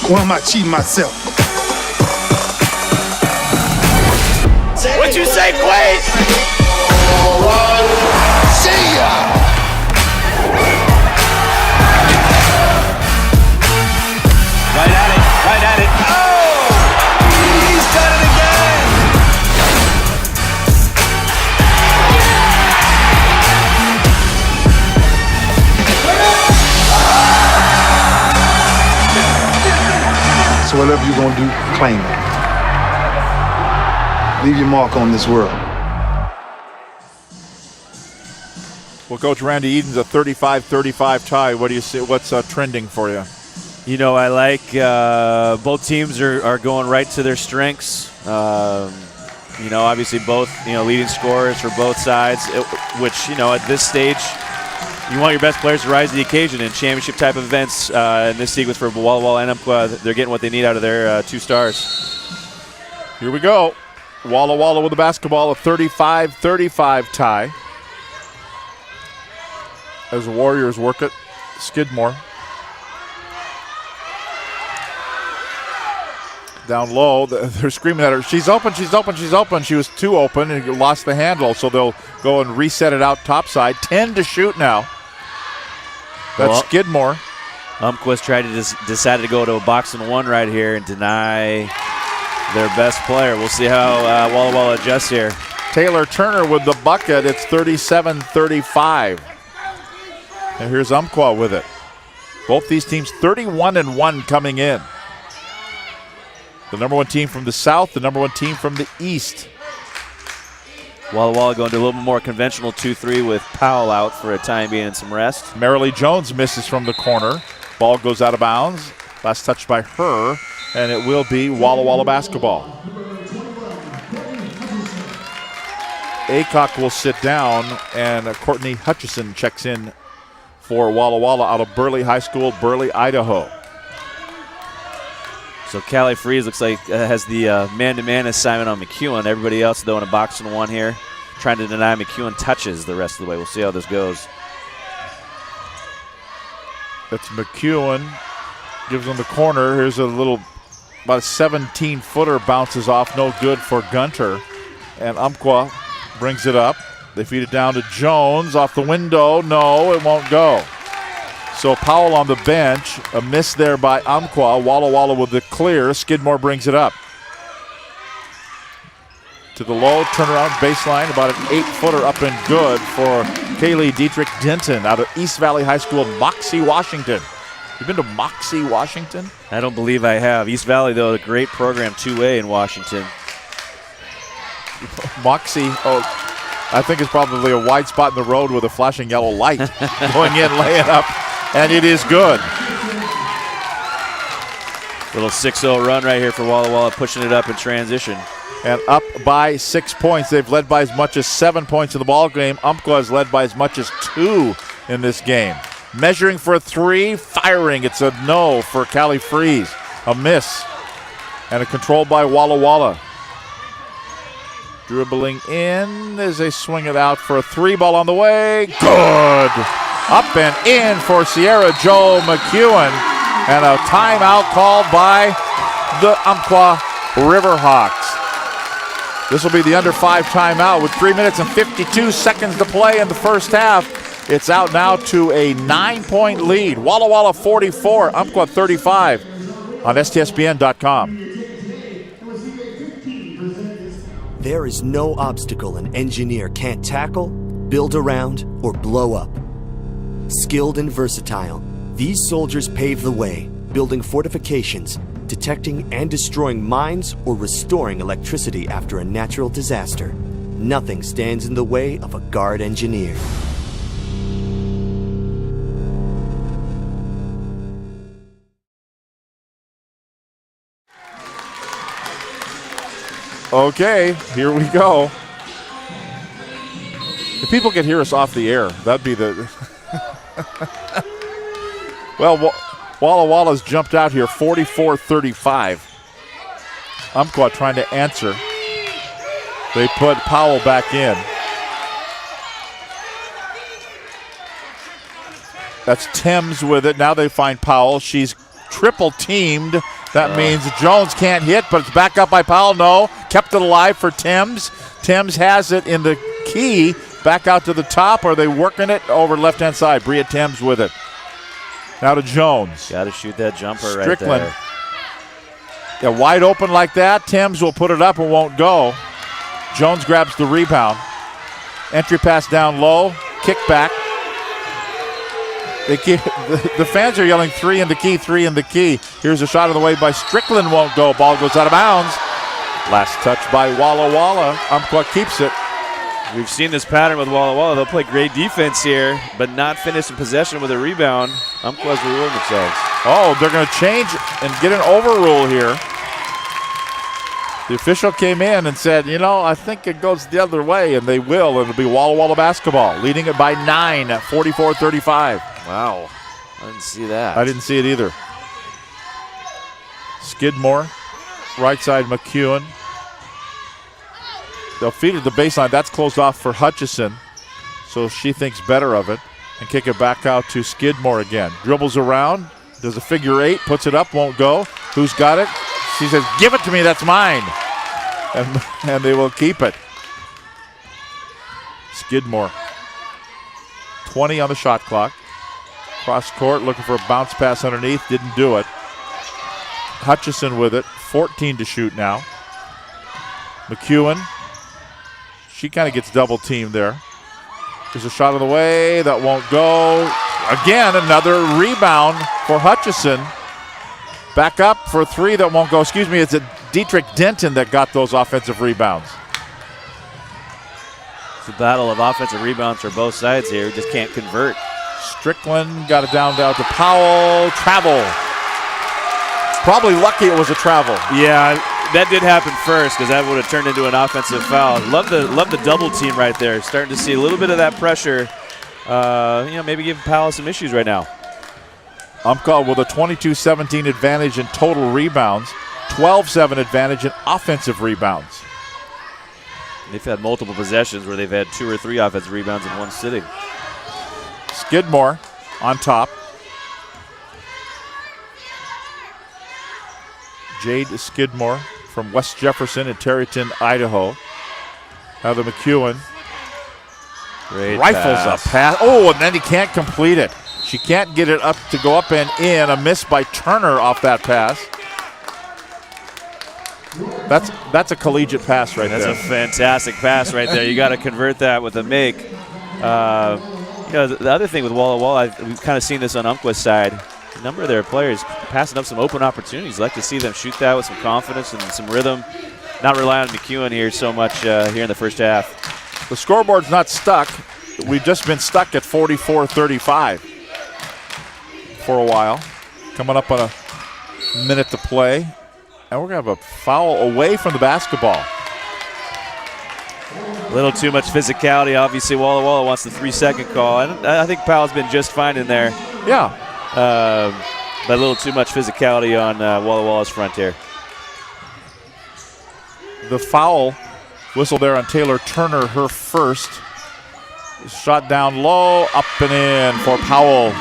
Or am I cheating myself? What you say, Quaid? See ya! Right at it. Oh! He's done it again! So whatever you're gonna do, claim it. Leave your mark on this world. Well, Coach Randy Eden's a 35-35 tie. What do you see? What's trending for you? You know, I like both teams are going right to their strengths. You know, obviously both, leading scorers for both sides, which, at this stage, you want your best players to rise to the occasion in championship type of events. In this sequence for Walla Walla and Umpqua, they're getting what they need out of their 2 stars. Here we go. Walla Walla with the basketball, a 35-35 tie. As the Warriors work it, Skidmore. Down low, they're screaming at her, she's open, she's open, she's open. She was too open and lost the handle, so they'll go and reset it out topside. 10 to shoot now. That's Skidmore. Umpqua's tried to decided to go to a box and one right here and deny their best player. We'll see how Walla Walla adjusts here. Taylor Turner with the bucket. It's 37-35. And here's Umpqua with it. Both these teams 31-1 coming in. The number 1 team from the south, the number 1 team from the east. Walla Walla going to a little bit more conventional 2-3 with Powell out for a time being and some rest. Marilee Jones misses from the corner. Ball goes out of bounds. Last touch by her, and it will be Walla Walla basketball. Aycock will sit down, and Courtney Hutchison checks in for Walla Walla out of Burley High School, Burley, Idaho. So Callie Freeze looks like has the man-to-man assignment on McEwen. Everybody else, though, in a box and one here, trying to deny McEwen touches the rest of the way. We'll see how this goes. That's McEwen. Gives him the corner. Here's a little, about a 17-footer bounces off. No good for Gunter. And Umpqua brings it up. They feed it down to Jones. Off the window. No, it won't go. So Powell on the bench. A miss there by Umpqua. Walla Walla with the clear. Skidmore brings it up. to the low, turnaround baseline, about an 8-footer up and good for Kaylee Dietrich Denton out of East Valley High School in Moxie, Washington. You been to Moxie, Washington? I don't believe I have. East Valley, though, a great program, 2A in Washington. Moxie, I think it's probably a wide spot in the road with a flashing yellow light going in, laying up, and it is good. Little 6-0 run right here for Walla Walla, pushing it up in transition. And up by 6 points. They've led by as much as 7 points in the ball game. Umpqua has led by as much as 2 in this game. Measuring for a 3, firing. It's a no for Callie Freeze. A miss. And a control by Walla Walla. Dribbling in as they swing it out for a 3, ball on the way. Good. Up and in for Sierra Jo McEwen. And a timeout called by the Umpqua Riverhawks. This will be the under 5 timeout with 3 minutes and 52 seconds to play in the first half. It's out now to a 9-point lead. Walla Walla 44, Umpqua 35 on STSBN.com. There is no obstacle an engineer can't tackle, build around, or blow up. Skilled and versatile, these soldiers pave the way, building fortifications, detecting and destroying mines, or restoring electricity after a natural disaster. Nothing stands in the way of a guard engineer. Okay, here we go. If people could hear us off the air, that'd be the... Well, Walla Walla's jumped out here 44-35. Umpqua trying to answer. They put Powell back in. That's Thames with it. Now they find Powell. She's triple teamed. That means Jones can't hit, but it's back up by Powell. No, kept it alive for Thames. Thames has it in the key. Back out to the top. Are they working it over left-hand side? Bria Thames with it. Now to Jones. Got to shoot that jumper Strickland. right Yeah, there. wide open like that. Thames will put it up and won't go. Jones grabs the rebound. Entry pass down low. Kick back. They keep, the fans are yelling 3 in the key, 3 in the key. Here's a shot on the way by Strickland, won't go. Ball goes out of bounds. Last touch by Walla Walla. Umpqua keeps it. We've seen this pattern with Walla Walla. They'll play great defense here, but not finish in possession with a rebound. Umpqua's rewarding themselves. Oh, they're going to change and get an overrule here. The official came in and said, you know, I think it goes the other way, and they will. It'll be Walla Walla basketball, leading it by 9 at 44-35. Wow. I didn't see that. I didn't see it either. Skidmore, right side McEwen. They'll feed it to the baseline. That's closed off for Hutchison, so she thinks better of it. And kick it back out to Skidmore again. Dribbles around, does a figure 8, puts it up, won't go. Who's got it? She says, give it to me, that's mine. And they will keep it. Skidmore. 20 on the shot clock. Cross court, looking for a bounce pass underneath, didn't do it. Hutchison with it, 14 to shoot now. McEwen, she kind of gets double teamed there. There's a shot on the way, that won't go. Again, another rebound for Hutchison. Back up for 3, that won't go. Excuse me, it's a Dietrich Denton that got those offensive rebounds. It's a battle of offensive rebounds for both sides here. Just can't convert. Strickland got it down to Powell. Travel. Probably lucky it was a travel. Yeah, that did happen first because that would have turned into an offensive foul. Love the double team right there. Starting to see a little bit of that pressure. Maybe give Powell some issues right now. Umpqua with a 22-17 advantage in total rebounds, 12-7 advantage in offensive rebounds. They've had multiple possessions where they've had 2 or 3 offensive rebounds in one sitting. Skidmore on top. Jade Skidmore from West Jefferson in Tarryton, Idaho. Now the McEwen. Great rifles pass. a pass. Oh, and then he can't complete it. She can't get it up to go up and in. A miss by Turner off that pass. That's a collegiate pass right there. That's a fantastic pass right there. You got to convert that with a make. The other thing with Walla, we've kind of seen this on Umpqua's side. A number of their players passing up some open opportunities. Like to see them shoot that with some confidence and some rhythm. Not relying on McEwen here so much here in the first half. The scoreboard's not stuck. We've just been stuck at 44-35 for a while. Coming up on a minute to play. And we're going to have a foul away from the basketball. A little too much physicality. Obviously, Walla wants the 3-second call. And I think Powell's been just fine in there. Yeah. But a little too much physicality on Walla's front here. The foul whistle there on Taylor Turner, her first. Shot down low, up and in for Powell.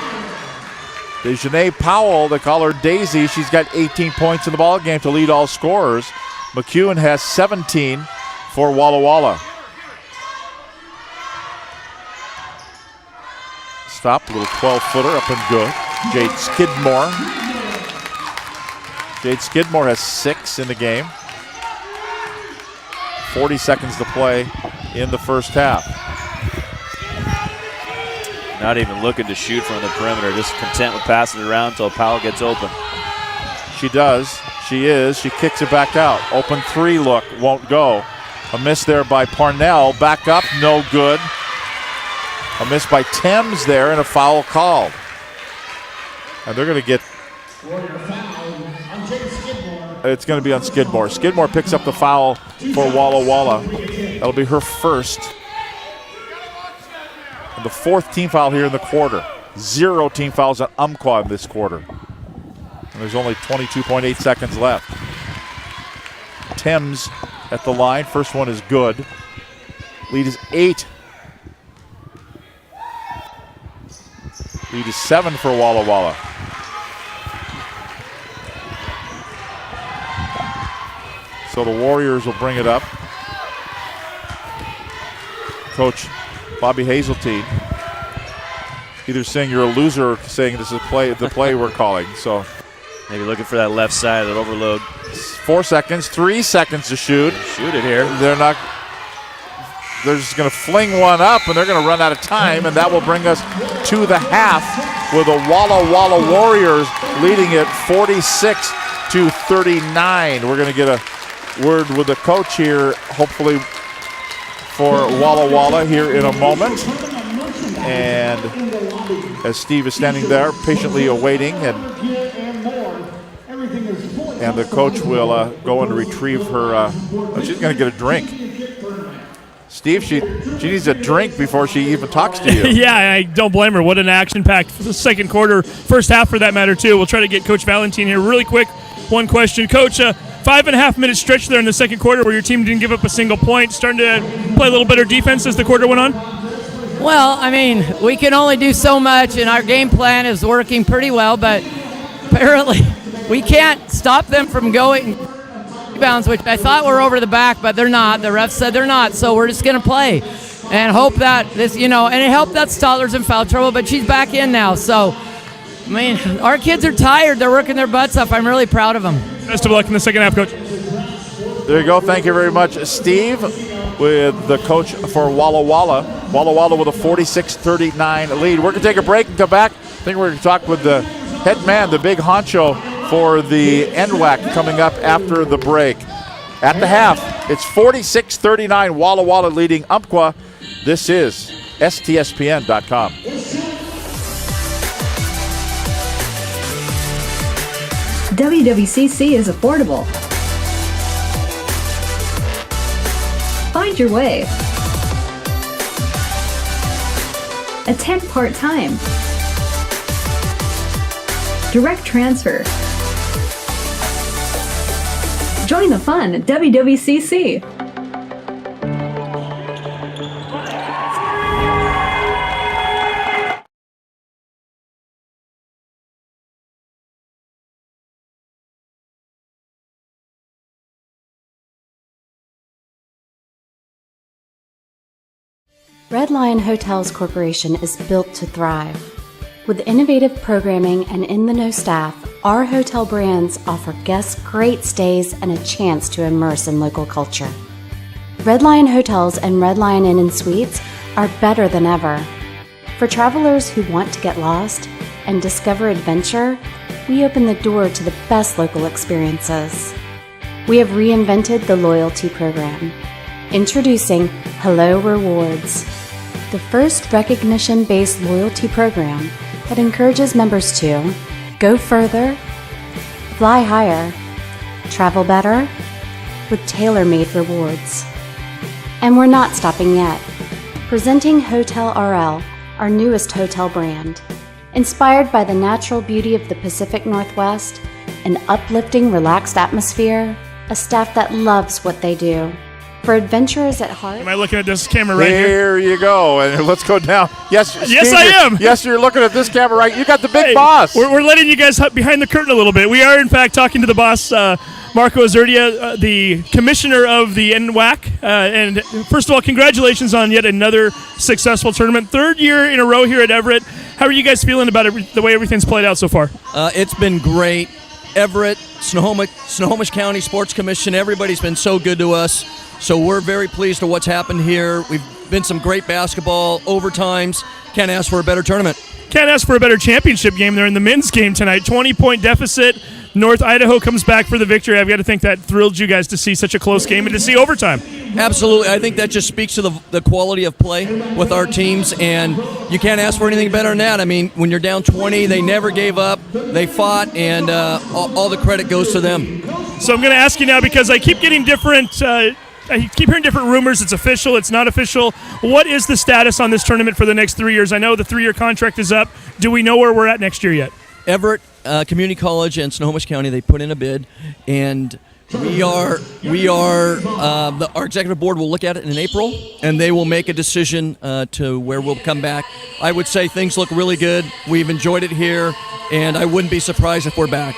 Dejanay Powell, they call her Daisy. She's got 18 points in the ball game to lead all scorers. McEwen has 17 for Walla. Stop, a little 12-footer up and good. Jade Skidmore has 6 in the game. 40 seconds to play in the first half. Not even looking to shoot from the perimeter, just content with passing it around until Powell gets open. She does. She is. She kicks it back out. Open 3 look, won't go. A miss there by Parnell. Back up, no good. A miss by Thames there and a foul called. And they're going to get... It's going to be on Skidmore. Skidmore picks up the foul for Walla. That'll be her first. And the 4th team foul here in the quarter. 0 team fouls on Umpqua in this quarter. And there's only 22.8 seconds left. Thames at the line. First one is good. Lead is 8. Lead is 7 for Walla. So the Warriors will bring it up. Coach Bobby Hazeltine either saying you're a loser or saying this is the play we're calling. So maybe looking for that left side, that overload. 4 seconds, 3 seconds to shoot. Shoot it here. They're just going to fling one up, and they're going to run out of time, and that will bring us to the half with the Walla Warriors leading it 46-39. We're going to get a word with the coach here, hopefully for Walla here in a moment. And as Steve is standing there patiently awaiting, and the coach will go and retrieve her. She's going to get a drink. Steve, she needs a drink before she even talks to you. Yeah, I don't blame her. What an action-packed second quarter, first half for that matter, too. We'll try to get Coach Valentine here really quick. One question. Coach, 5.5-minute stretch there in the second quarter where your team didn't give up a single point. Starting to play a little better defense as the quarter went on? Well, I mean, we can only do so much, and our game plan is working pretty well, but apparently we can't stop them from going rebounds, which I thought were over the back, but they're not. The ref said they're not, so we're just going to play and hope that this, and it helped that Stotler's in foul trouble, but she's back in now. So, I mean, our kids are tired. They're working their butts off. I'm really proud of them. Best of luck in the second half, Coach. There you go. Thank you very much, Steve, with the coach for Walla. Walla with a 46-39 lead. We're going to take a break and come back. I think we're going to talk with the head man, the big honcho for the NWAC coming up after the break. At the half, it's 46-39, Walla leading Umpqua. This is STSPN.com. WWCC is affordable. Find your way. Attend part-time. Direct transfer. Join the fun at WWCC. Red Lion Hotels Corporation is built to thrive. With innovative programming and in-the-know staff, our hotel brands offer guests great stays and a chance to immerse in local culture. Red Lion Hotels and Red Lion Inn and Suites are better than ever. For travelers who want to get lost and discover adventure, we open the door to the best local experiences. We have reinvented the loyalty program. Introducing Hello Rewards, the first recognition-based loyalty program that encourages members to go further, fly higher, travel better, with tailor-made rewards. And we're not stopping yet. Presenting Hotel RL, our newest hotel brand. Inspired by the natural beauty of the Pacific Northwest, an uplifting, relaxed atmosphere, a staff that loves what they do. For adventurers at heart. Am I looking at this camera right here? There you go. And let's go down. Yes, yes, Steve, I am. Yes, you're looking at this camera right. You got the big boss. We're letting you guys behind the curtain a little bit. We are, in fact, talking to the boss, Marco Azurdia, the commissioner of the NWAC. And first of all, congratulations on yet another successful tournament. Third year in a row here at Everett. How are you guys feeling about the way everything's played out so far? It's been great. Everett, Snohomish County Sports Commission, everybody's been so good to us. So we're very pleased with what's happened here. We've been some great basketball, overtimes. Can't ask for a better tournament. Can't ask for a better championship game there in the men's game tonight. 20-point deficit. North Idaho comes back for the victory. I've got to think that thrilled you guys to see such a close game and to see overtime. Absolutely. I think that just speaks to the quality of play with our teams, and you can't ask for anything better than that. I mean, when you're down 20, they never gave up. They fought, and all the credit goes to them. So I'm going to ask you now, because I keep getting different I keep hearing different rumors. It's official, it's not official. What is the status on this tournament for the next 3 years? I know the 3-year contract is up. Do we know where we're at next year yet? Everett Community College and Snohomish County, they put in a bid, and our executive board will look at it in April, and they will make a decision to where we'll come back. I would say things look really good. We've enjoyed it here, and I wouldn't be surprised if we're back.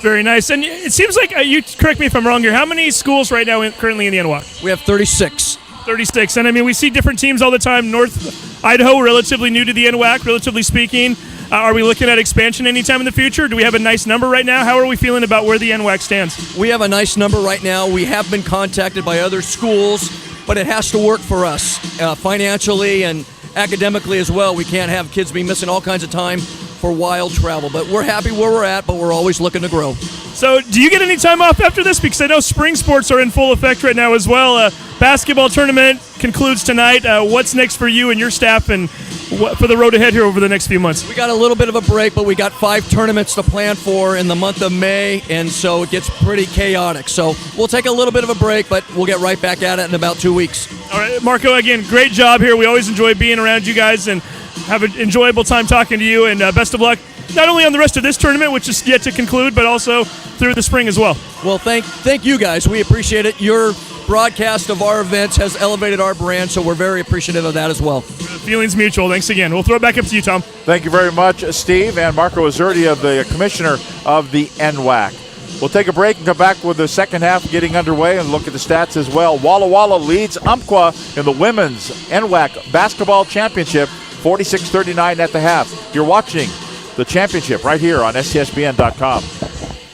Very nice. And it seems like, you correct me if I'm wrong here, how many schools right now currently in the NWAC? We have 36. 36. And I mean, we see different teams all the time. North Idaho, relatively new to the NWAC, relatively speaking. Are we looking at expansion anytime in the future? Do we have a nice number right now? How are we feeling about where the NWAC stands? We have a nice number right now. We have been contacted by other schools, but it has to work for us financially and academically as well. We can't have kids be missing all kinds of time for wild travel, but we're happy where we're at, but we're always looking to grow. So do you get any time off after this? Because I know spring sports are in full effect right now as well. Basketball tournament concludes tonight. What's next for you and your staff and for the road ahead here over the next few months? We got a little bit of a break, but we got 5 tournaments to plan for in the month of May, and so it gets pretty chaotic. So we'll take a little bit of a break, but we'll get right back at it in about 2 weeks. All right, Marco, again, great job here. We always enjoy being around you guys and have an enjoyable time talking to you, and best of luck, not only on the rest of this tournament, which is yet to conclude, but also through the spring as well. Well, thank you guys. We appreciate it. Your broadcast of our events has elevated our brand, so we're very appreciative of that as well. Feelings mutual. Thanks again. We'll throw it back up to you, Tom. Thank you very much, Steve, and Marco Azurdia, the commissioner of the NWAC. We'll take a break and come back with the second half getting underway and look at the stats as well. Walla Walla leads Umpqua in the women's NWAC basketball championship, 46-39 at the half. You're watching the championship right here on SCSBN.com.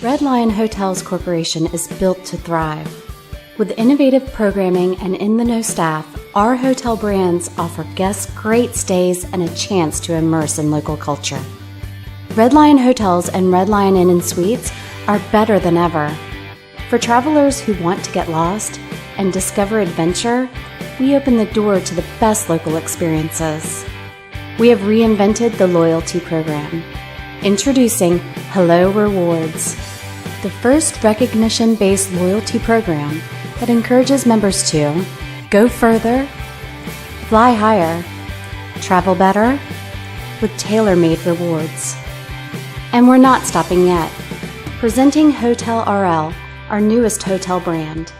Red Lion Hotels Corporation is built to thrive. With innovative programming and in-the-know staff, our hotel brands offer guests great stays and a chance to immerse in local culture. Red Lion Hotels and Red Lion Inn and Suites are better than ever. For travelers who want to get lost and discover adventure, we open the door to the best local experiences. We have reinvented the loyalty program. Introducing Hello Rewards, the first recognition-based loyalty program that encourages members to go further, fly higher, travel better, with tailor-made rewards. And we're not stopping yet. Presenting Hotel RL, our newest hotel brand.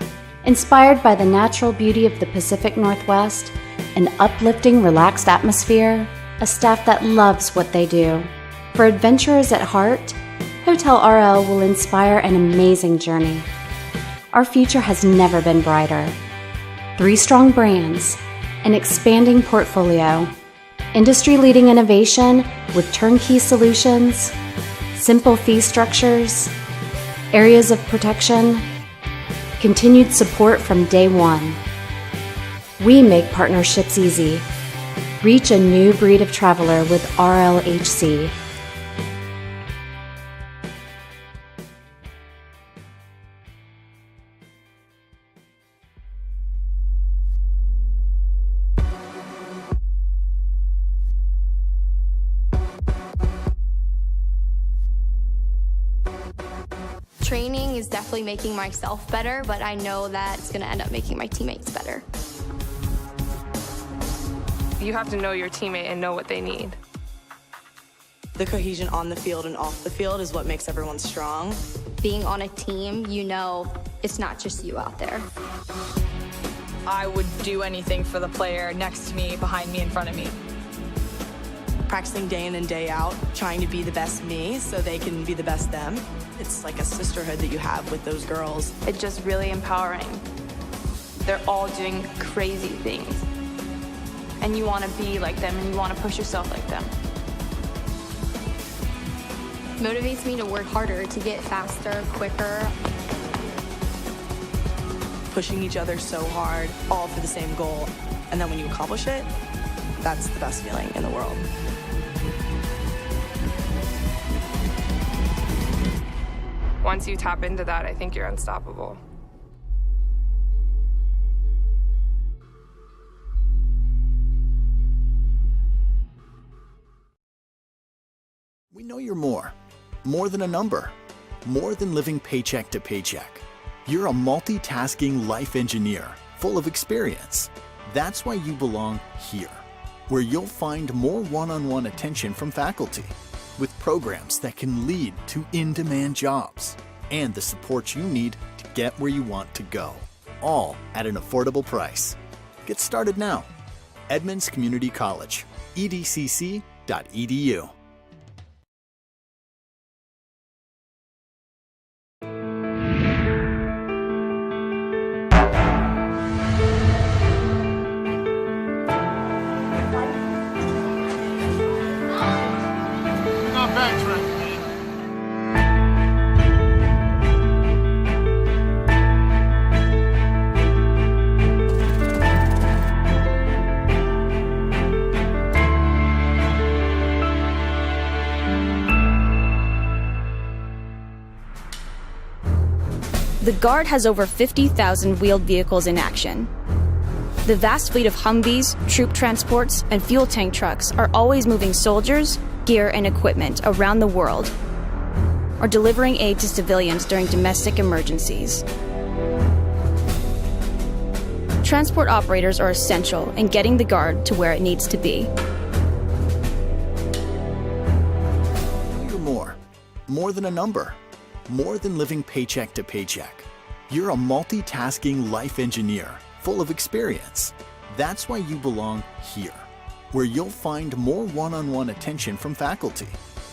Inspired by the natural beauty of the Pacific Northwest, an uplifting, relaxed atmosphere, a staff that loves what they do. For adventurers at heart, Hotel RL will inspire an amazing journey. Our future has never been brighter. 3 strong brands, an expanding portfolio, industry-leading innovation with turnkey solutions, simple fee structures, areas of protection, continued support from day one. We make partnerships easy. Reach a new breed of traveler with RLHC. Training is definitely making myself better, but I know that it's going to end up making my teammates better. You have to know your teammate and know what they need. The cohesion on the field and off the field is what makes everyone strong. Being on a team, you know it's not just you out there. I would do anything for the player next to me, behind me, in front of me. Practicing day in and day out, trying to be the best me so they can be the best them. It's like a sisterhood that you have with those girls. It's just really empowering. They're all doing crazy things. And you want to be like them and you want to push yourself like them. Motivates me to work harder, to get faster, quicker. Pushing each other so hard, all for the same goal. And then when you accomplish it, that's the best feeling in the world. Once you tap into that, I think you're unstoppable. We know you're more than a number, more than living paycheck to paycheck. You're a multitasking life engineer, full of experience. That's why you belong here, where you'll find more one-on-one attention from faculty, with programs that can lead to in-demand jobs, and the support you need to get where you want to go, all at an affordable price. Get started now. Edmonds Community College, edcc.edu. The Guard has over 50,000 wheeled vehicles in action. The vast fleet of Humvees, troop transports, and fuel tank trucks are always moving soldiers, gear, and equipment around the world, or delivering aid to civilians during domestic emergencies. Transport operators are essential in getting the Guard to where it needs to be. You're more than a number, more than living paycheck to paycheck. You're a multitasking life engineer, full of experience. That's why you belong here, where you'll find more one-on-one attention from faculty,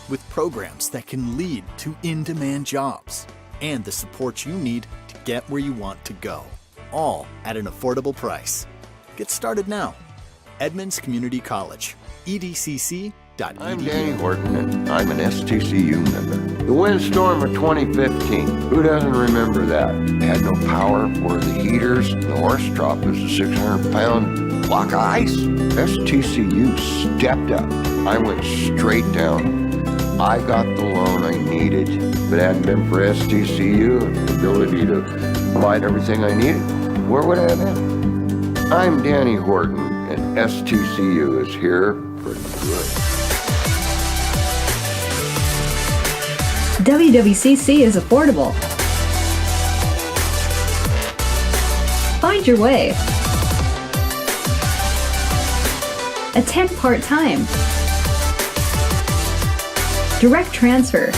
with programs that can lead to in-demand jobs, and the support you need to get where you want to go, all at an affordable price. Get started now. Edmonds Community College, edcc.edu. I'm Danny Horton, and I'm an STCU member. The windstorm of 2015, who doesn't remember that? They had no power, were the heaters, the horse trough was a 600-pound block of ice. STCU stepped up. I went straight down. I got the loan I needed. If it hadn't been for STCU and the ability to provide everything I needed, where would I have been? I'm Danny Horton, and STCU is here for good. WWCC is affordable. Find your way. Attend part-time. Direct transfer.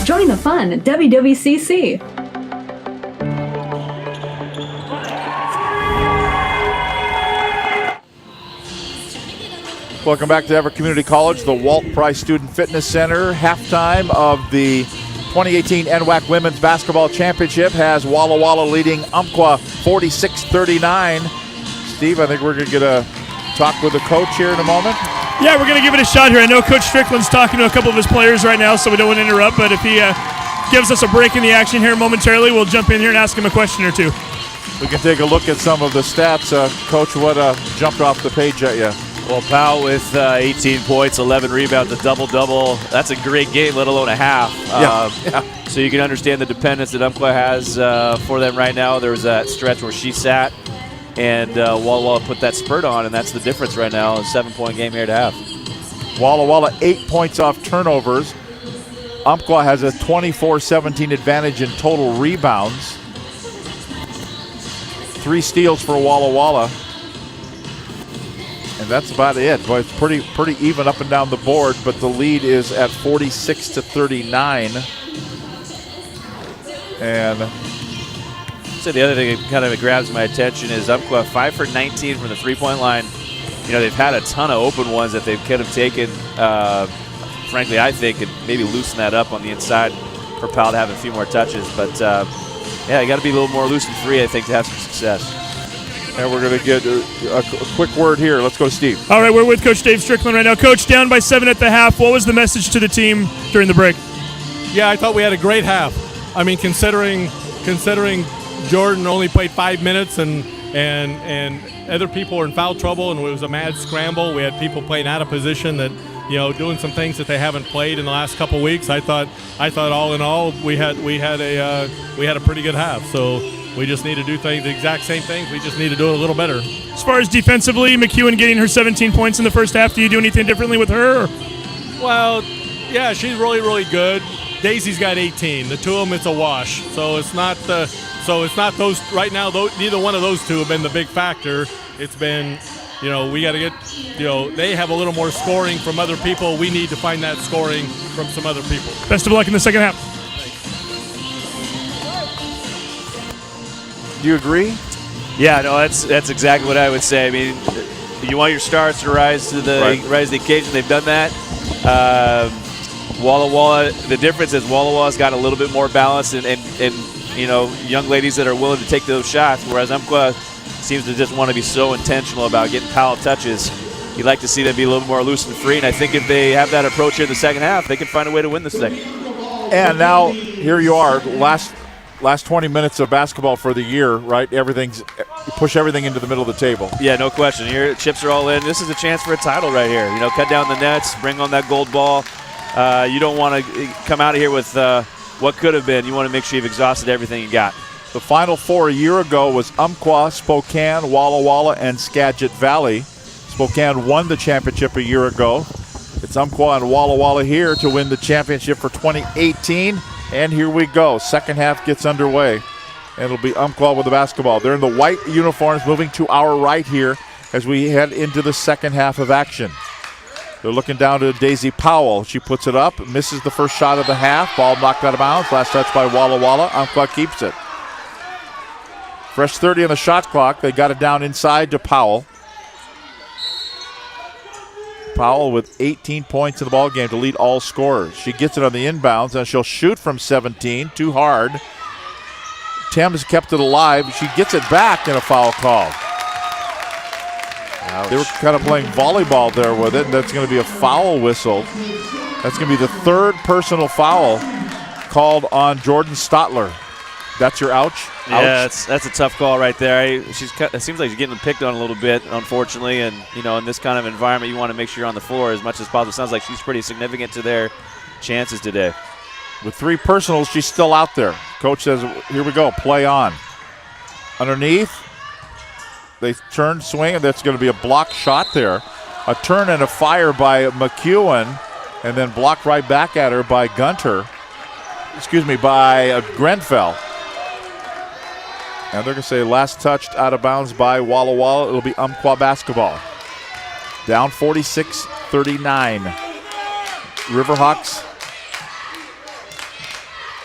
Join the fun at WWCC. Welcome back to Everett Community College, the Walt Price Student Fitness Center. Halftime of the 2018 NWAC Women's Basketball Championship has Walla Walla leading Umpqua 46-39. Steve, I think we're going to get a talk with the coach here in a moment? Yeah, we're going to give it a shot here. I know Coach Strickland's talking to a couple of his players right now, so we don't want to interrupt, but if he gives us a break in the action here momentarily, we'll jump in here and ask him a question or two. We can take a look at some of the stats. Coach, what jumped off the page at you? Well, Powell with 18 points, 11 rebounds, a double-double. That's a great game, let alone a half. So you can understand the dependence that Umpqua has for them right now. There was that stretch where she sat, and Walla put that spurt on, and that's the difference right now. A 7-point game here at half. Walla 8 points off turnovers. Umpqua has a 24-17 advantage in total rebounds. 3 steals for Walla. And that's about it. Boy, it's pretty even up and down the board, but the lead is at 46-39. And so the other thing that kind of grabs my attention is Umpqua 5 for 19 from the three-point line. You know, they've had a ton of open ones that they could have taken. Frankly, I think could maybe loosen that up on the inside for Powell to have a few more touches. But yeah, you got to be a little more loose and free, I think, to have some success. And we're going to get a quick word here. Let's go to Steve. All right, we're with Coach Dave Strickland right now. Coach, down by 7 at the half. What was the message to the team during the break? Yeah, I thought we had a great half. I mean, considering Jordan only played 5 minutes and other people were in foul trouble and it was a mad scramble. We had people playing out of position that, you know, doing some things that they haven't played in the last couple weeks. I thought all in all we had a pretty good half. So we just need to do the exact same things. We just need to do it a little better. As far as defensively, McEwen getting her 17 points in the first half, do you do anything differently with her? Or? Well, yeah, she's really, really good. Daisy's got 18. The two of them, it's a wash. So it's not those right now. Neither one of those two have been the big factor. It's been, you know, we got to get, you know, they have a little more scoring from other people. We need to find that scoring from some other people. Best of luck in the second half. Do you agree? Yeah, no, that's exactly what I would say. I mean, you want your stars to rise to the occasion. They've done that. Walla, the difference is Walla's got a little bit more balance and you know, young ladies that are willing to take those shots, whereas Umpqua seems to just want to be so intentional about getting Powell touches. You'd like to see them be a little more loose and free, and I think if they have that approach here in the second half, they can find a way to win this thing. And now here you are, last 20 minutes of basketball for the year, right? You push everything into the middle of the table. Yeah, no question. Here, chips are all in. This is a chance for a title right here. You know, cut down the nets, bring on that gold ball. You don't want to come out of here with what could have been. You want to make sure you've exhausted everything you got. The Final Four a year ago was Umpqua, Spokane, Walla, and Skagit Valley. Spokane won the championship a year ago. It's Umpqua and Walla here to win the championship for 2018. And here we go. Second half gets underway. And it'll be Umpqua with the basketball. They're in the white uniforms, moving to our right here as we head into the second half of action. They're looking down to Daisy Powell. She puts it up, misses the first shot of the half. Ball knocked out of bounds. Last touch by Walla. Umpqua keeps it. Fresh 30 on the shot clock. They got it down inside to Powell. Powell with 18 points in the ball game to lead all scorers. She gets it on the inbounds, and she'll shoot from 17. Too hard. Thames kept it alive. She gets it back in a foul call. Ouch. They were kind of playing volleyball there with it, and that's going to be a foul whistle. That's going to be the third personal foul called on Jordan Stotler. That's your ouch? Yeah, that's a tough call right there. It seems like she's getting picked on a little bit, unfortunately. And, you know, in this kind of environment, you want to make sure you're on the floor as much as possible. Sounds like she's pretty significant to their chances today. With 3 personals, she's still out there. Coach says, here we go, play on. Underneath, they turn, swing, and that's going to be a block shot there. A turn and a fire by McEwen, and then blocked right back at her by by Grenfell. And they're going to say last touched out of bounds by Walla. It'll be Umpqua basketball. Down 46-39. Riverhawks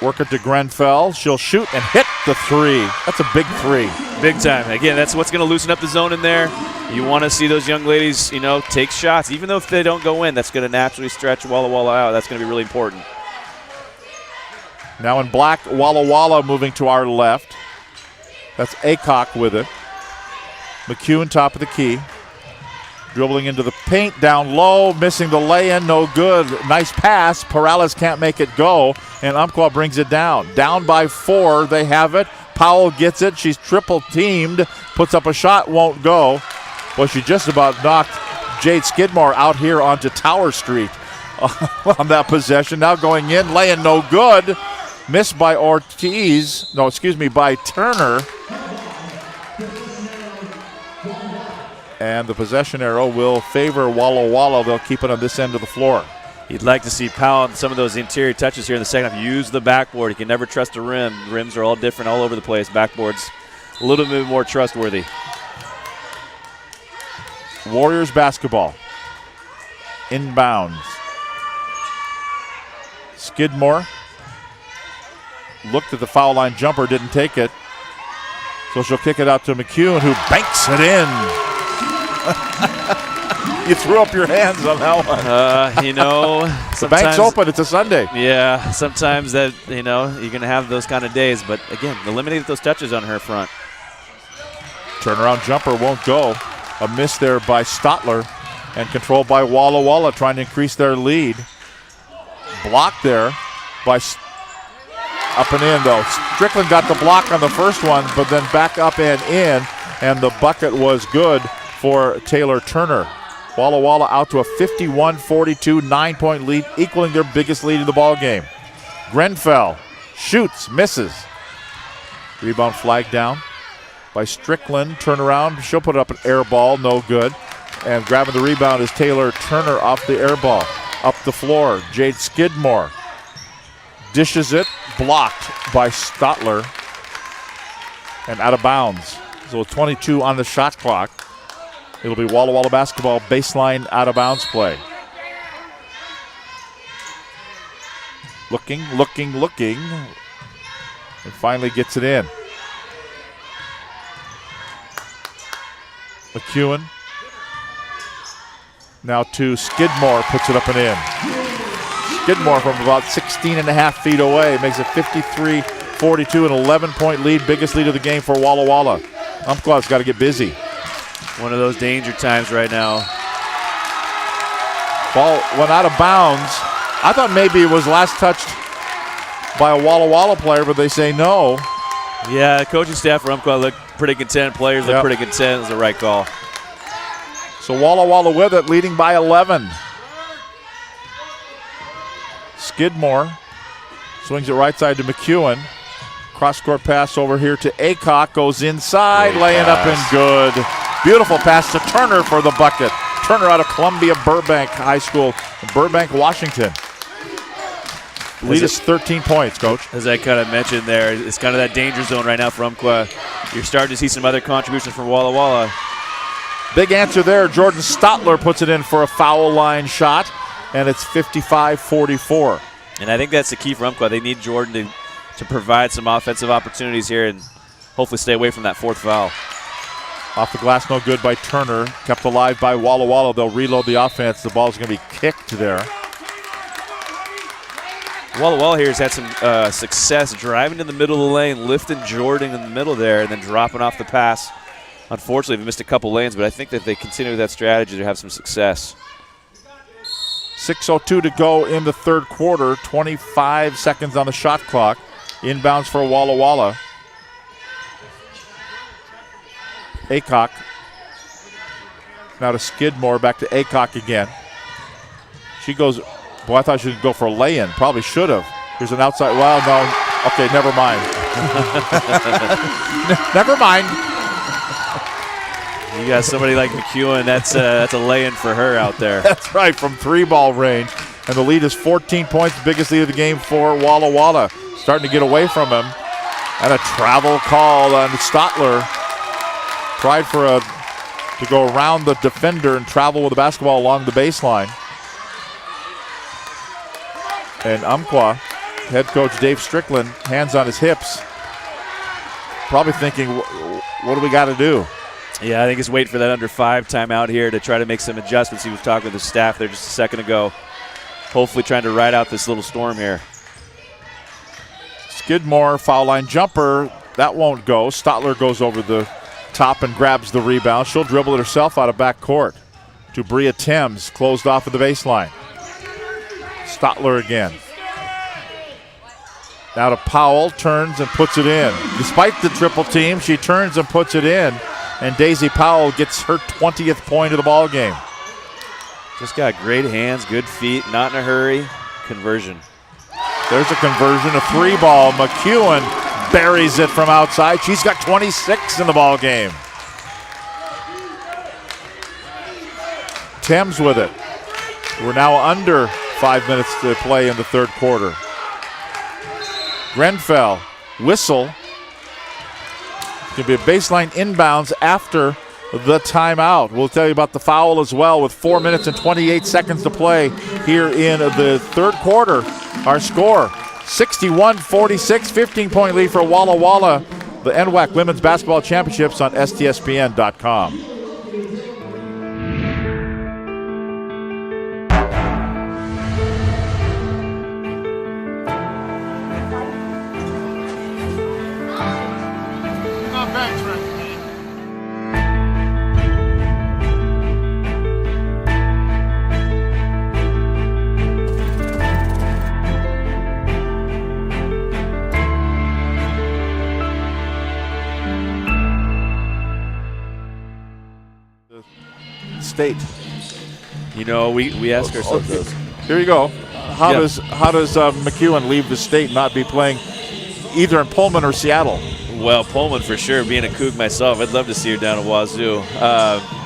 work it to Grenfell. She'll shoot and hit the 3. That's a big 3. Big time. Again, that's what's going to loosen up the zone in there. You want to see those young ladies, you know, take shots. Even though if they don't go in, that's going to naturally stretch Walla out. That's going to be really important. Now in black, Walla moving to our left. That's Acock with it. McEwen top of the key. Dribbling into the paint, down low, missing the lay-in, no good. Nice pass. Perales can't make it go, and Umpqua brings it down. Down by 4, they have it. Powell gets it. She's triple teamed, puts up a shot, won't go. Well, she just about knocked Jade Skidmore out here onto Tower Street on that possession. Now going in, laying no good. Missed by by Turner. And the possession arrow will favor Walla Walla. They'll keep it on this end of the floor. You'd like to see Powell on some of those interior touches here in the second half. Use the backboard. You can never trust a rim. Rims are all different all over the place. Backboard's a little bit more trustworthy. Warriors basketball. Inbounds. Skidmore looked at the foul line jumper, didn't take it. So she'll kick it out to McEwen, who banks it in. You threw up your hands on that one. The bank's open. It's a Sunday. Yeah, sometimes that, you're going to have those kind of days. But, again, eliminated those touches on her front. Turnaround jumper won't go. A miss there by Stotler, and controlled by Walla Walla, trying to increase their lead. Blocked there by up and in, though. Strickland got the block on the first one, but then back up and in, and the bucket was good for Taylor Turner. Walla Walla out to a 51-42 9-point lead, equaling their biggest lead in the ball game. Grenfell shoots, misses. Rebound flag down by Strickland. Turnaround, she'll put up an air ball, no good. And grabbing the rebound is Taylor Turner off the air ball. Up the floor, Jade Skidmore dishes it, blocked by Stotler, and out of bounds. So 22 on the shot clock. It'll be Walla Walla basketball baseline out of bounds play. Looking, and finally gets it in. McEwen now to Skidmore, puts it up and in. Skidmore from about 16 and a half feet away makes it 53-42, an 11-point lead, biggest lead of the game for Walla Walla. Umpqua's got to get busy. One of those danger times right now. Ball went out of bounds. I thought maybe it was last touched by a Walla Walla player, but they say no. Yeah, the coaching staff for Umpqua looked pretty content. Players look pretty content. It was the right call. So Walla Walla with it, leading by 11. Skidmore swings it right side to McEwen. Cross-court pass over here to Aycock. Goes inside, great laying pass. Up and good. Beautiful pass to Turner for the bucket. Turner out of Columbia Burbank High School, Burbank, Washington. Lead is 13 points, Coach. As I kind of mentioned there, it's kind of that danger zone right now for Umpqua. You're starting to see some other contributions from Walla Walla. Big answer there. Jordan Stotler puts it in for a foul line shot, and it's 55-44. And I think that's the key for Umpqua. They need Jordan to provide some offensive opportunities here and hopefully stay away from that fourth foul. Off the glass, no good by Turner. Kept alive by Walla Walla. They'll reload the offense. The ball's going to be kicked there. Walla Walla here has had some success driving to the middle of the lane, lifting Jordan in the middle there, and then dropping off the pass. Unfortunately, they missed a couple lanes, but I think that they continue that strategy to have some success. 6:02 to go in the third quarter. 25 seconds on the shot clock. Inbounds for Walla Walla. Aycock. Now to Skidmore, back to Aycock again. She goes, boy, I thought she would go for a lay-in. Probably should have. Here's an outside, well, no. Okay, never mind. Never mind. You got somebody like McEwen, that's a lay-in for her out there. That's right, from 3-ball range. And the lead is 14 points, biggest lead of the game for Walla Walla. Starting to get away from him. And a travel call on Stotler. Tried to go around the defender and travel with the basketball along the baseline. And Umpqua, head coach Dave Strickland, hands on his hips. Probably thinking, what do we got to do? Yeah, I think he's waiting for that under 5 timeout here to try to make some adjustments. He was talking with his staff there just a second ago. Hopefully trying to ride out this little storm here. Skidmore, foul line jumper. That won't go. Stotler goes over the top and grabs the rebound. She'll dribble it herself out of back court. to Bria Thames, closed off at the baseline. Stotler again. Now to Powell, turns and puts it in. Despite the triple team, she turns and puts it in, and Daisy Powell gets her 20th point of the ball game. Just got great hands, good feet, not in a hurry. Conversion. There's a conversion, a 3-ball. McEwen buries it from outside. She's got 26 in the ball game. Thames with it. We're now under 5 minutes to play in the third quarter. Grenfell, whistle. It's going to be a baseline inbounds after the timeout. We'll tell you about the foul as well with 4 minutes and 28 seconds to play here in the third quarter. Our score, 61-46, 15-point lead for Walla Walla. The NWAC Women's Basketball Championships on STSPN.com. State. You know, we ask ourselves those. Here you go. How does McEwen leave the state and not be playing either in Pullman or Seattle? Well, Pullman for sure. Being a Coug myself, I'd love to see her down at Wazoo.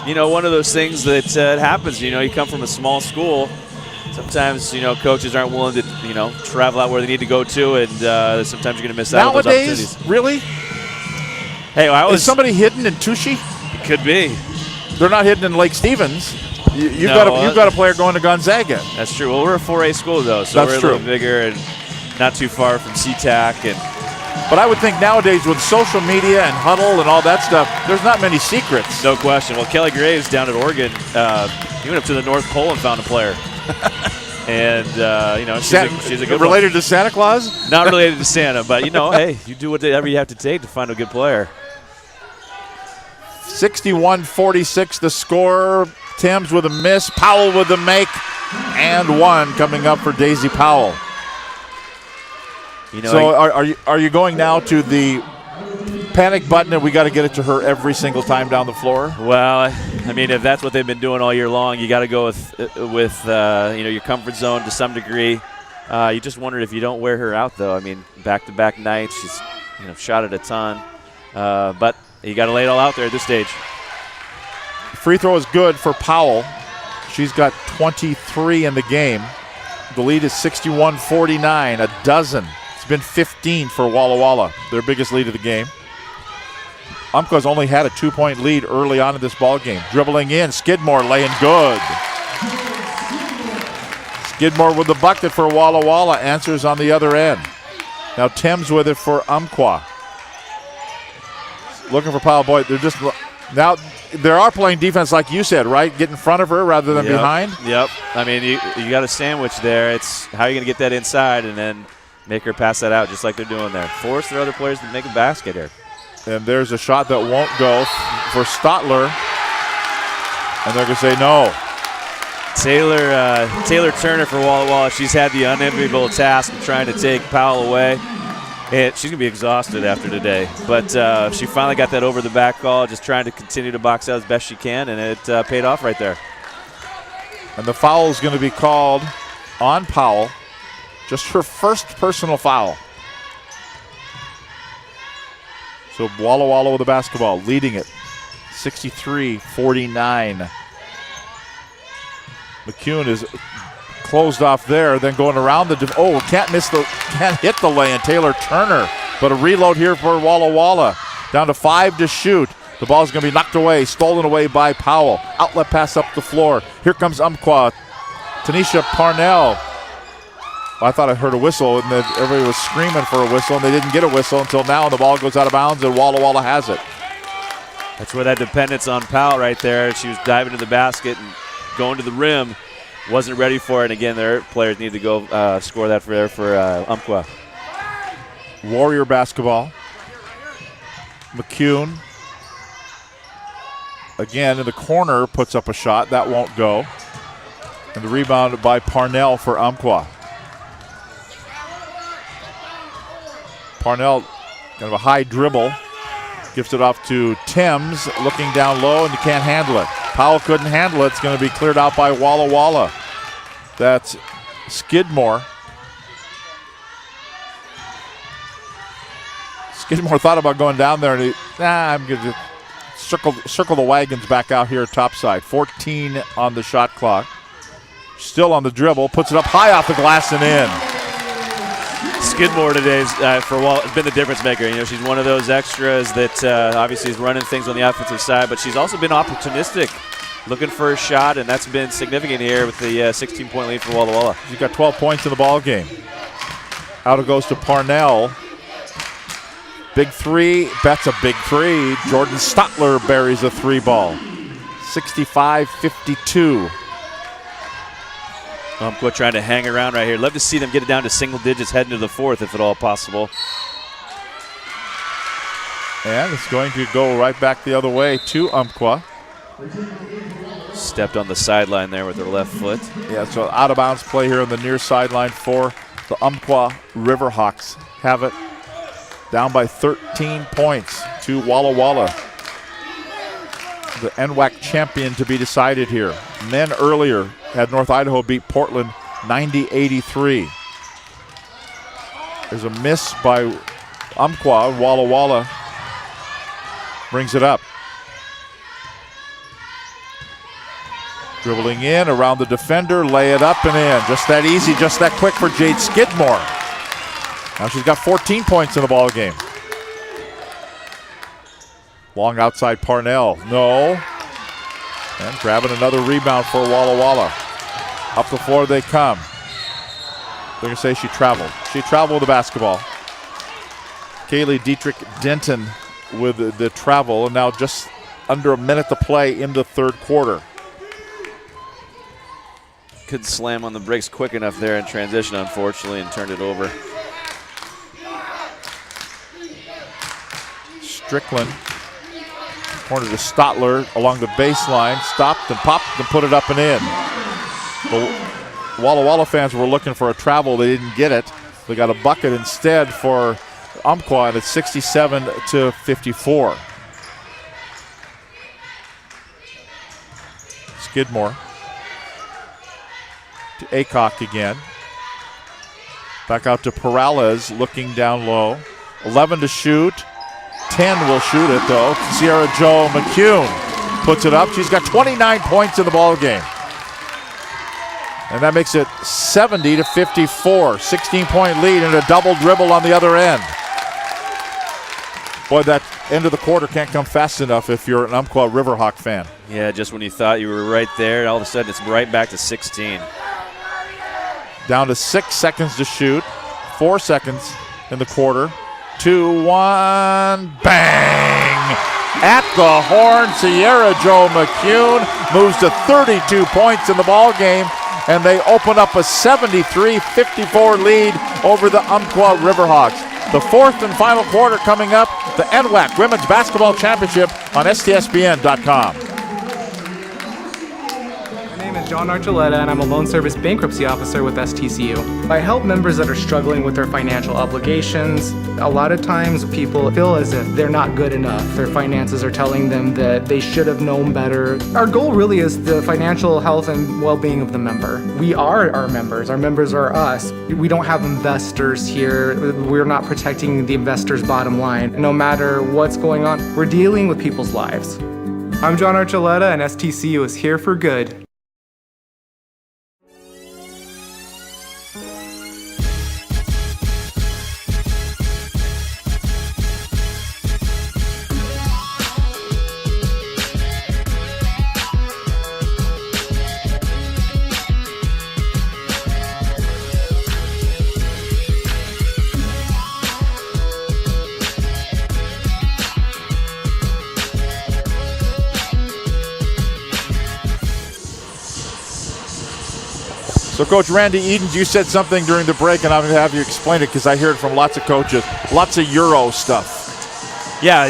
You know, one of those things that happens. You know, you come from a small school. Sometimes, you know, coaches aren't willing to, you know, travel out where they need to go to, and sometimes you're going to miss out on those opportunities. Really? Hey, is somebody hidden in Tushy? It could be. They're not hidden in Lake Stevens. You've got a player going to Gonzaga. That's true. Well, we're a 4A school though, so we're a little bigger and not too far from SeaTac. But I would think nowadays with social media and Huddle and all that stuff, there's not many secrets. No question. Well, Kelly Graves down at Oregon, he went up to the North Pole and found a player. And you know, she's a good related one. to Santa Claus? Not related to Santa, but you know, hey, you do whatever you have to take to find a good player. 61-46 the score. Thames with a miss, Powell with the make, and one coming up for Daisy Powell. You know, so are you going now to the panic button and we got to get it to her every single time down the floor? Well, I mean, if that's what they've been doing all year long, you got to go with you know, your comfort zone to some degree. You just wondered if you don't wear her out, though. I mean, back-to-back nights, she's shot it a ton, but you got to lay it all out there at this stage. Free throw is good for Powell. She's got 23 in the game. The lead is 61-49, a dozen. It's been 15 for Walla Walla, their biggest lead of the game. Umpqua's only had a 2-point lead early on in this ball game. Dribbling in, Skidmore laying good. Skidmore with the bucket for Walla Walla, answers on the other end. Now Thames with it for Umpqua. Looking for Powell. Boy, they're just now they are playing defense like you said, right? Get in front of her rather than behind. Yep. I mean, you got a sandwich there. It's how are you going to get that inside and then make her pass that out just like they're doing there. Force their other players to make a basket here. And there's a shot that won't go for Stotler, and they're going to say no. Taylor Turner for Walla Walla. She's had the unenviable task of trying to take Powell away. And she's going to be exhausted after today. But she finally got that over the back call, just trying to continue to box out as best she can, and it paid off right there. And the foul is going to be called on Powell. Just her first personal foul. So Walla Walla with the basketball, leading it 63-49. McEwen is closed off there, then going around can't hit the lay, and Taylor Turner. But a reload here for Walla Walla. Down to 5 to shoot. The ball's going to be knocked away, stolen away by Powell. Outlet pass up the floor. Here comes Umpqua. Tanisha Parnell. I thought I heard a whistle, and everybody was screaming for a whistle, and they didn't get a whistle until now, and the ball goes out of bounds, and Walla Walla has it. That's where that dependence on Powell right there. She was diving to the basket and going to the rim. Wasn't ready for it, and again, their players need to go score that for Umpqua. Warrior basketball. McEwen again in the corner, puts up a shot. That won't go. And the rebound by Parnell for Umpqua. Parnell, kind of a high dribble. Gives it off to Thames, looking down low, and you can't handle it. Powell couldn't handle it. It's going to be cleared out by Walla Walla. That's Skidmore. Skidmore thought about going down there, and I'm going to circle the wagons back out here topside. 14 on the shot clock. Still on the dribble, puts it up high off the glass and in. Skidmore today for Walla has been the difference maker. You know, she's one of those extras that obviously is running things on the offensive side, but she's also been opportunistic, looking for a shot, and that's been significant here with the 16-point lead for Walla Walla. She's got 12 points in the ball game. Out it goes to Parnell. Big three. That's a big three. Jordan Stotler buries a three ball. 65-52. Umpqua trying to hang around right here. Love to see them get it down to single digits heading to the fourth, if at all possible. And it's going to go right back the other way to Umpqua. Stepped on the sideline there with her left foot. Yeah, so out of bounds play here on the near sideline for the Umpqua Riverhawks. Have it down by 13 points to Walla Walla. The NWAC champion to be decided here. Men earlier had North Idaho beat Portland 90-83. There's a miss by Umpqua. Walla Walla brings it up. Dribbling in around the defender, lay it up and in. Just that easy, just that quick for Jade Skidmore. Now she's got 14 points in the ball game. Long outside Parnell, no. And grabbing another rebound for Walla Walla. Up the floor they come. They're gonna say she traveled. She traveled with the basketball. Kaylee Dietrich Denton with the travel, and now just under a minute to play in the third quarter. Couldn't slam on the brakes quick enough there in transition, unfortunately, and turned it over. Strickland. Corner to Stotler along the baseline. Stopped and popped and put it up and in. The Walla Walla fans were looking for a travel. They didn't get it. They got a bucket instead for Umpqua, and it's 67-54. Skidmore to Aycock again. Back out to Perales, looking down low. 11 to shoot. 10 will shoot it, though. Sierra Jo McCune puts it up. She's got 29 points in the ball game. And that makes it 70-54. 16-point lead and a double dribble on the other end. Boy, that end of the quarter can't come fast enough if you're an Umpqua Riverhawk fan. Yeah, just when you thought you were right there, all of a sudden it's right back to 16. Down to 6 seconds to shoot. 4 seconds in the quarter. 2, 1, bang! At the horn, Sierra Jo McCune moves to 32 points in the ball game, and they open up a 73-54 lead over the Umpqua Riverhawks. The fourth and final quarter coming up, the NWAC Women's Basketball Championship on STSBN.com. My name is John Archuleta, and I'm a loan service bankruptcy officer with STCU. I help members that are struggling with their financial obligations. A lot of times people feel as if they're not good enough. Their finances are telling them that they should have known better. Our goal really is the financial health and well-being of the member. We are our members. Our members are us. We don't have investors here. We're not protecting the investor's bottom line. No matter what's going on, we're dealing with people's lives. I'm John Archuleta, and STCU is here for good. So, Coach Randy Edens, you said something during the break, and I'm going to have you explain it because I hear it from lots of coaches. Lots of Euro stuff. Yeah,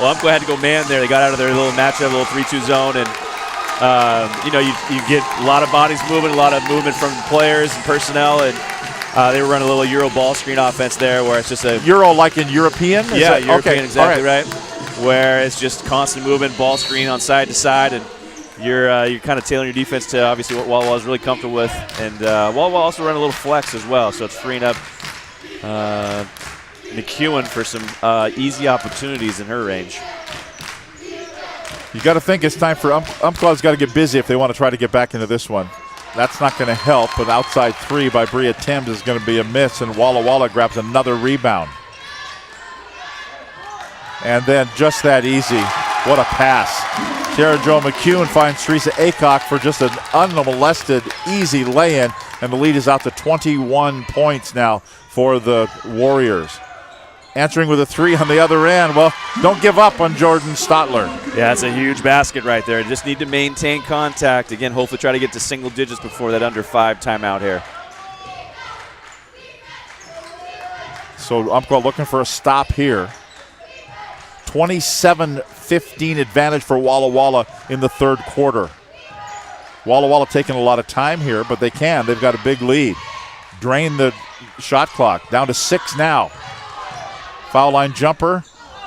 Well, Umpqua had to go man there. They got out of their little matchup, little 3-2 zone, and you get a lot of bodies moving, a lot of movement from players and personnel, and they were running a little Euro ball screen offense there, where it's just a Euro like in European. European, okay. exactly right. Where it's just constant movement, ball screen on side to side, and you're kind of tailoring your defense to obviously what Walla was really comfortable with, and Walla also run a little flex as well, so it's freeing up McEwen for some easy opportunities in her range. You got to think it's time for Umpqua's got to get busy if they want to try to get back into this one. That's not going to help, but outside three by Bria Timms is going to be a miss, and Walla grabs another rebound. And then just that easy. What a pass. Sarah Jo McEwen finds Teresa Aycock for just an unmolested, easy lay-in, and the lead is out to 21 points now for the Warriors. Answering with a three on the other end. Well, don't give up on Jordan Stotler. Yeah, it's a huge basket right there. Just need to maintain contact. Again, hopefully try to get to single digits before that under 5 timeout here. So Umpqua looking for a stop here. 27-15 advantage for Walla in the third quarter. Walla taking a lot of time here, but they can. They've got a big lead. Drain the shot clock. Down to 6 now. Foul line jumper.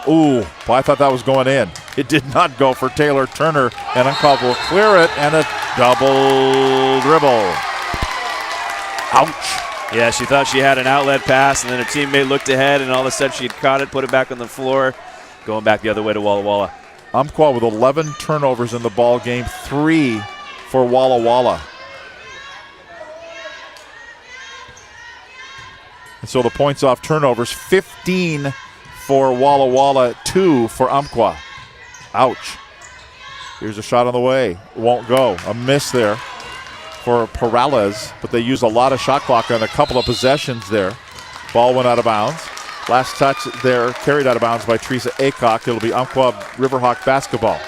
Ooh, well, I thought that was going in. It did not go for Taylor Turner, and Umpqua will clear it, and a double dribble. Ouch. Yeah, she thought she had an outlet pass, and then her teammate looked ahead, and all of a sudden she had caught it, put it back on the floor, going back the other way to Walla. Umpqua with 11 turnovers in the ball game, 3 for Walla. And so the points off turnovers, 15 for Walla, 2 for Umpqua. Ouch. Here's a shot on the way. Won't go. A miss there for Perales, but they use a lot of shot clock on a couple of possessions there. Ball went out of bounds. Last touch there, carried out of bounds by Teresa Aycock. It'll be Umpqua Riverhawk basketball.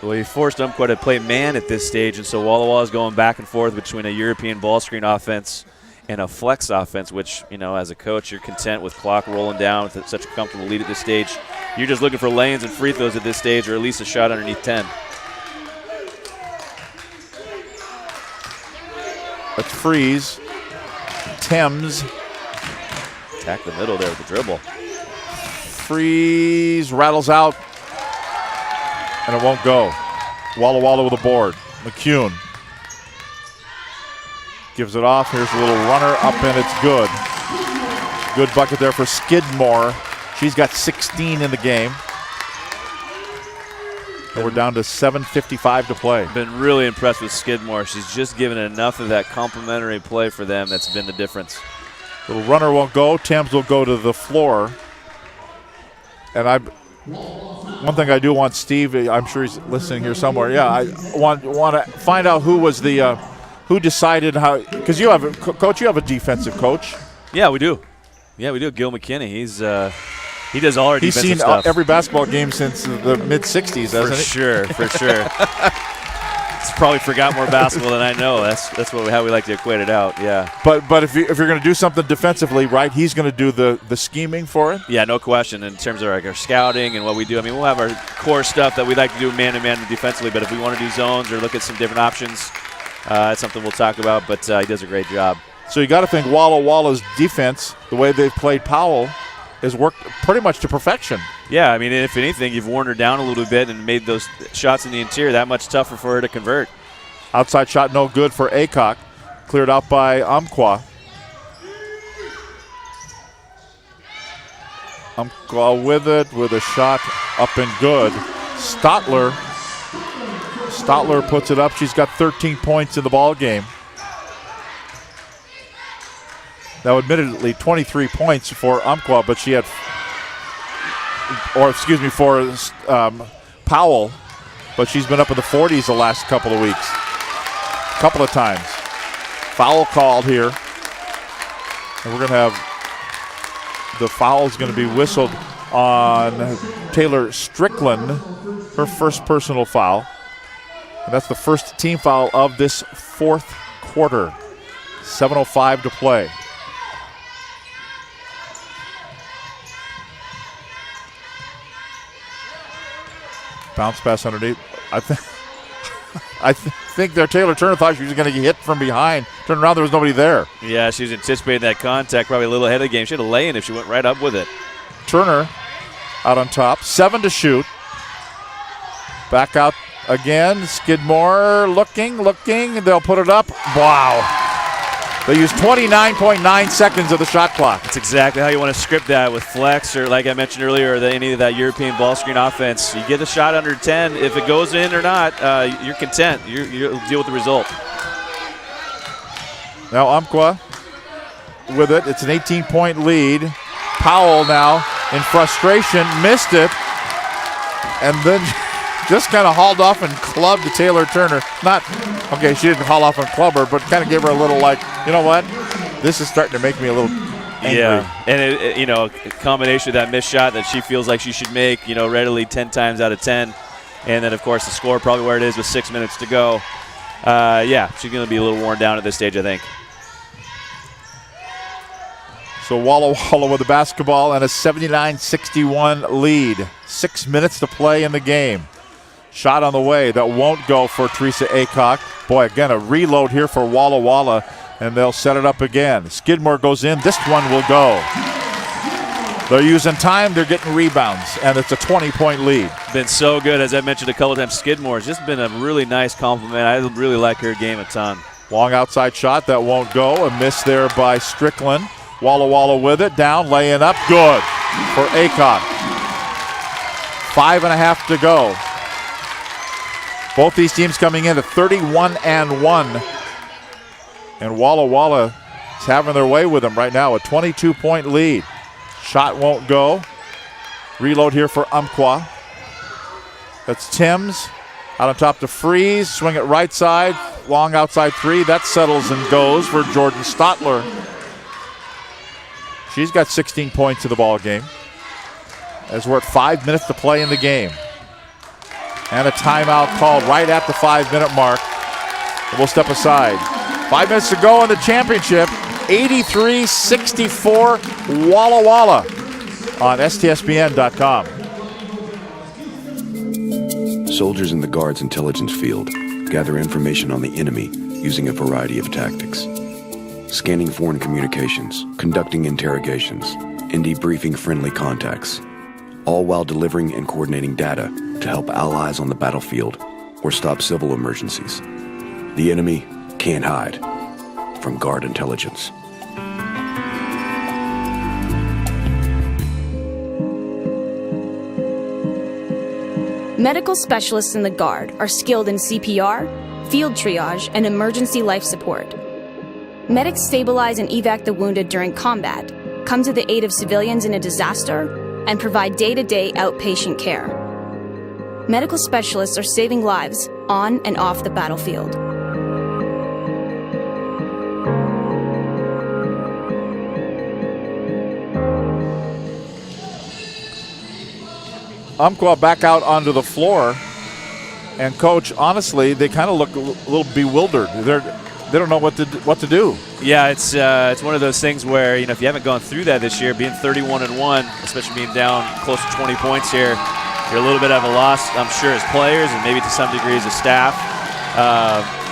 Well, he forced Umpqua to play man at this stage, and so Walla is going back and forth between a European ball screen offense and a flex offense, which, as a coach, you're content with clock rolling down with such a comfortable lead at this stage. You're just looking for lay-ins and free throws at this stage, or at least a shot underneath 10. Let's freeze. Timms. Attack the middle there with the dribble. Freeze, rattles out, and it won't go. Walla with a board. McEwen gives it off. Here's a little runner up, and it's good. Good bucket there for Skidmore. She's got 16 in the game. And we're down to 7:55 to play. Been really impressed with Skidmore. She's just given enough of that complimentary play for them that's been the difference. Little runner won't go. Timms will go to the floor. And one thing I do want Steve, I'm sure he's listening here somewhere. Yeah, I want to find out who was the who decided how, because you have a coach, you have a defensive coach. Yeah, we do. Gil McKinney. He does all our defensive stuff. He's seen every basketball game since the mid-'60s, hasn't he? For sure. He's probably forgot more basketball than I know. That's how we like to equate it out, yeah. But if you're going to do something defensively, right, he's going to do the scheming for it? Yeah, no question, in terms of our scouting and what we do. I mean, we'll have our core stuff that we like to do man-to-man defensively, but if we want to do zones or look at some different options, that's something we'll talk about, but he does a great job. So you got to think Walla's defense, the way they've played Powell, has worked pretty much to perfection. Yeah, I mean, if anything, you've worn her down a little bit and made those shots in the interior that much tougher for her to convert. Outside shot no good for Aycock. Cleared out by Umpqua. Umpqua with it, with a shot up and good. Stotler puts it up. She's got 13 points in the ball game. Now, admittedly, 23 points for Umpqua, but she had, for Powell, but she's been up in the 40s the last couple of weeks. Couple of times. Foul called here. And we're going to have the foul's going to be whistled on Taylor Strickland, her first personal foul. And that's the first team foul of this fourth quarter. 7:05 to play. Bounce pass underneath. I think their Taylor Turner thought she was going to get hit from behind. Turned around, there was nobody there. Yeah, she was anticipating that contact, probably a little ahead of the game. She had a lay-in if she went right up with it. Turner out on top, 7 to shoot. Back out again. Skidmore looking. They'll put it up. Wow. They use 29.9 seconds of the shot clock. That's exactly how you want to script that with flex or, like I mentioned earlier, or any of that European ball screen offense. You get a shot under 10. If it goes in or not, you're content. You'll deal with the result. Now Umpqua with it. It's an 18-point lead. Powell now in frustration missed it, and then just kind of hauled off and clubbed Taylor Turner. Okay, she didn't haul off and club her, but kind of gave her a little like, you know what? This is starting to make me a little angry. Yeah, and a combination of that missed shot that she feels like she should make, readily 10 times out of 10. And then, of course, the score probably where it is with 6 minutes to go. She's going to be a little worn down at this stage, I think. So Walla with the basketball and a 79-61 lead. 6 minutes to play in the game. Shot on the way that won't go for Teresa Aycock. Boy, again, a reload here for Walla, and they'll set it up again. Skidmore goes in. This one will go. They're using time. They're getting rebounds, and it's a 20-point lead. Been so good, as I mentioned a couple of times. Skidmore's just been a really nice compliment. I really like her game a ton. Long outside shot that won't go. A miss there by Strickland. Walla with it. Down, laying up. Good for Aycock. 5.5 to go. Both these teams coming in at 31-1. And Walla is having their way with them right now. A 22-point lead. Shot won't go. Reload here for Umpqua. That's Timms. Out on top to Freeze. Swing it right side. Long outside three. That settles and goes for Jordan Stotler. She's got 16 points in the ball game. As we're at 5 minutes to play in the game. And a timeout called right at the 5-minute mark. We'll step aside. 5 minutes to go in the championship. 83-64 Walla on STSBN.com. Soldiers in the Guard's intelligence field gather information on the enemy using a variety of tactics. Scanning foreign communications, conducting interrogations, and debriefing friendly contacts. All while delivering and coordinating data to help allies on the battlefield or stop civil emergencies. The enemy can't hide from Guard intelligence. Medical specialists in the Guard are skilled in CPR, field triage, and emergency life support. Medics stabilize and evac the wounded during combat, come to the aid of civilians in a disaster, and provide day-to-day outpatient care. Medical specialists are saving lives on and off the battlefield. Umpqua back out onto the floor. And, Coach, honestly, they kind of look a little bewildered. They don't know what to do. Yeah, it's one of those things where, if you haven't gone through that this year, being 31-1, especially being down close to 20 points here, you're a little bit of a loss, I'm sure, as players and maybe to some degree as a staff.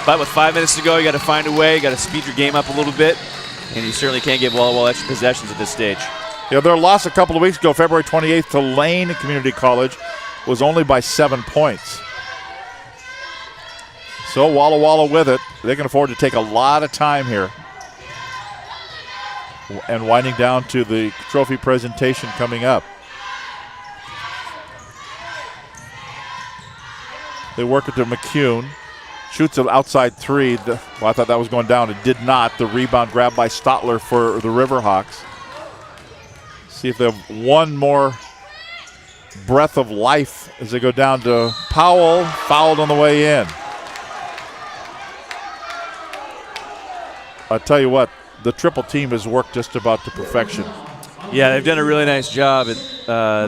But with 5 minutes to go, you got to find a way. You got to speed your game up a little bit, and you certainly can't give Walla extra possessions at this stage. Yeah, their loss a couple of weeks ago, February 28th, to Lane Community College, was only by 7 points. So Walla with it. They can afford to take a lot of time here. And winding down to the trophy presentation coming up. They work it to McCune. Shoots an outside three. I thought that was going down. It did not. The rebound grabbed by Stotler for the Riverhawks. See if they have one more breath of life as they go down to Powell. Fouled on the way in. I'll tell you what, the triple team has worked just about to perfection. Yeah, they've done a really nice job at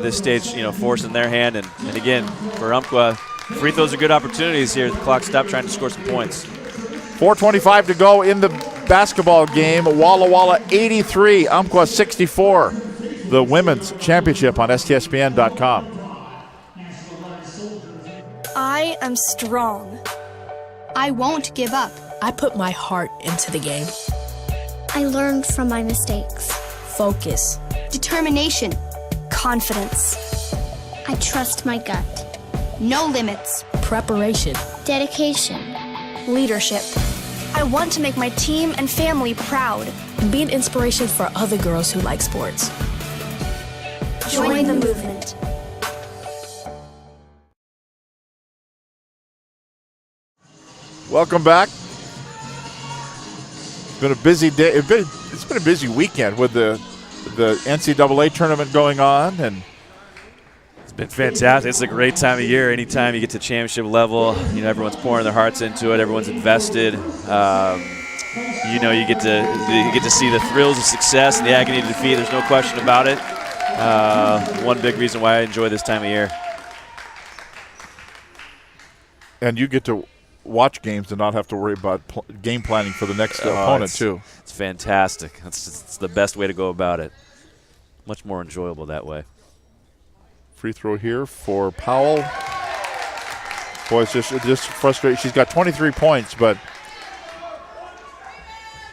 this stage, forcing their hand. And again, for Umpqua, free throws are good opportunities here. The clock stopped trying to score some points. 4:25 to go in the basketball game. Walla 83, Umpqua 64. The women's championship on STSBN.com. I am strong. I won't give up. I put my heart into the game. I learned from my mistakes. Focus. Determination. Confidence. I trust my gut. No limits. Preparation. Dedication. Leadership. I want to make my team and family proud. And be an inspiration for other girls who like sports. Join the movement. Welcome back. It's been a busy day. It's been a busy weekend with the NCAA tournament going on, and it's been fantastic. It's a great time of year. Anytime you get to championship level, everyone's pouring their hearts into it. Everyone's invested. You get to see the thrills of success and the agony of defeat. There's no question about it. One big reason why I enjoy this time of year. And you get to watch games and not have to worry about game planning for the next opponent too. It's fantastic. It's the best way to go about it. Much more enjoyable that way. Free throw here for Powell. Boy, it's just frustrating. She's got 23 points, but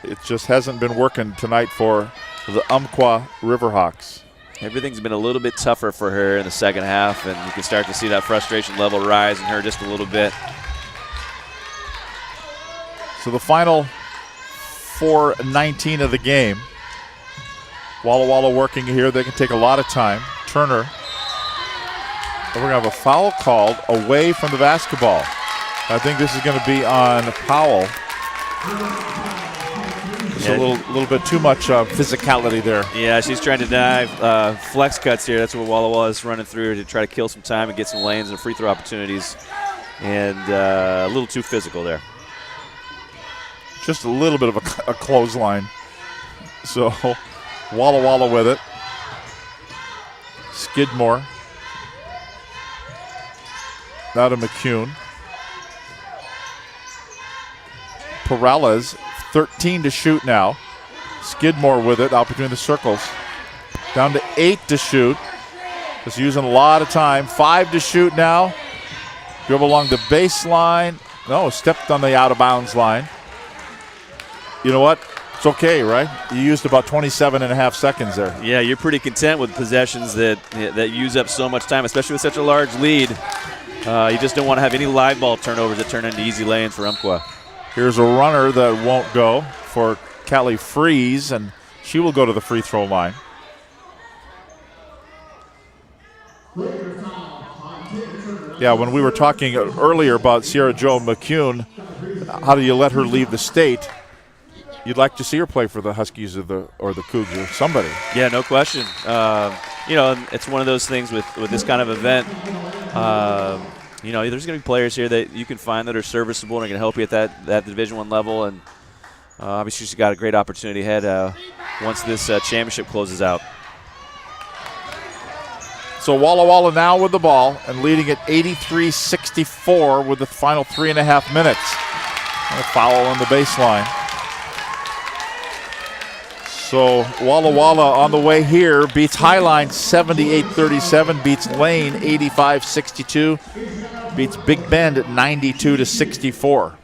it just hasn't been working tonight for the Umpqua Riverhawks. Everything's been a little bit tougher for her in the second half, and you can start to see that frustration level rise in her just a little bit. So the final 4:19 of the game. Walla working here. They can take a lot of time. Turner. And we're going to have a foul called away from the basketball. I think this is going to be on Powell. Just a little bit too much physicality there. Yeah, she's trying to dive. Flex cuts here. That's what Walla is running through to try to kill some time and get some lanes and free throw opportunities. And a little too physical there. Just a little bit of a clothesline. So Walla with it. Skidmore. Now to McCune. Perales, 13 to shoot now. Skidmore with it out between the circles. Down to 8 to shoot. Just using a lot of time. 5 to shoot now. Dribble along the baseline. No, stepped on the out-of-bounds line. You know what? It's okay, right? You used about 27 and a half seconds there. Yeah, you're pretty content with possessions that use up so much time, especially with such a large lead. You just don't want to have any live ball turnovers that turn into easy lanes for Umpqua. Here's a runner that won't go for Callie Freeze, and she will go to the free throw line. Yeah, when we were talking earlier about Sierra Jo McCune, how do you let her leave the state? You'd like to see her play for the Huskies or the Cougs or somebody. Yeah, no question. It's one of those things with this kind of event. There's going to be players here that you can find that are serviceable and are going to help you at that Division I level. And obviously she's got a great opportunity ahead once this championship closes out. So Walla now with the ball and leading at 83-64 with the final 3.5 minutes. And a foul on the baseline. So Walla on the way here beats Highline 78-37, beats Lane 85-62, beats Big Bend at 92-64.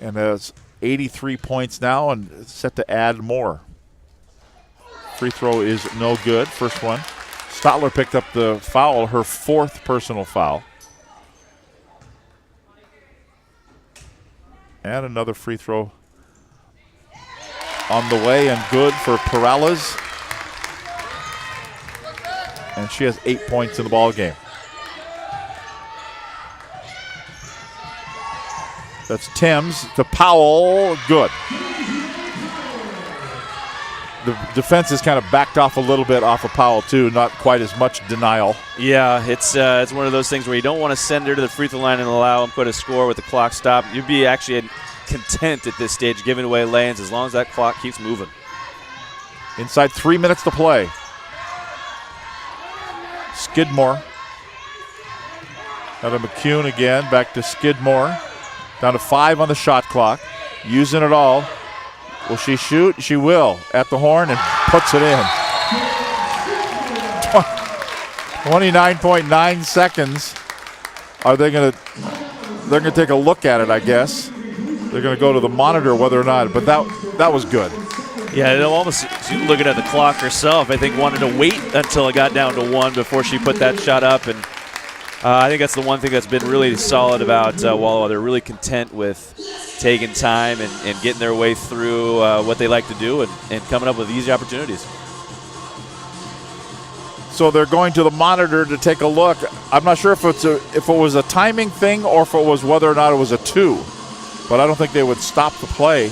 And has 83 points now and set to add more. Free throw is no good. First one. Stotler picked up the foul, her 4th personal foul. And another free throw on the way and good for Perales. And she has 8 points in the ball game. That's Thames to Powell. Good. The defense is kind of backed off a little bit off of Powell, too. Not quite as much denial. Yeah, it's one of those things where you don't want to send her to the free throw line and allow them to score with the clock stopped. You'd be actually content at this stage giving away lanes as long as that clock keeps moving. Inside 3 minutes to play. Skidmore. Now to McCune again. Back to Skidmore. Down to 5 on the shot clock. Using it all. Will she shoot? She will. At the horn and puts it in. 29.9 seconds. are they going to? They're going to take a look at it, I guess. They're going to go to the monitor whether or not. But that was good. Yeah, it almost, she was looking at the clock herself. I think wanted to wait until it got down to 1 before she put that shot up. And I think that's the one thing that's been really solid about Walla. They're really content with taking time and getting their way through what they like to do and coming up with easy opportunities. So they're going to the monitor to take a look. I'm not sure if it was a timing thing or if it was whether or not it was a 2. But I don't think they would stop the play.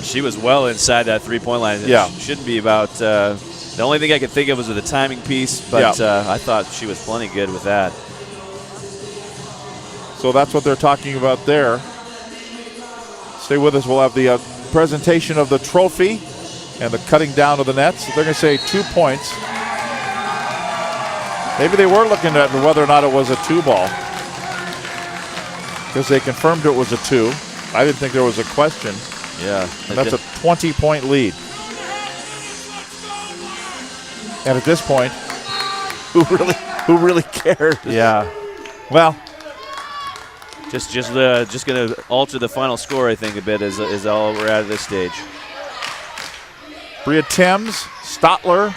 She was well inside that three-point line. Yeah. It shouldn't be about the only thing I could think of was the timing piece, but I thought she was plenty good with that. So that's what they're talking about there. Stay with us. We'll have the presentation of the trophy and the cutting down of the nets. They're going to say 2 points. Maybe they were looking at whether or not it was a 2 ball because they confirmed it was a 2. I didn't think there was a question. Yeah. And that's a 20-point lead. And at this point, who really cares? Yeah. Well, just going to alter the final score, I think, a bit is all we're at this stage. Bria Thames, Stotler,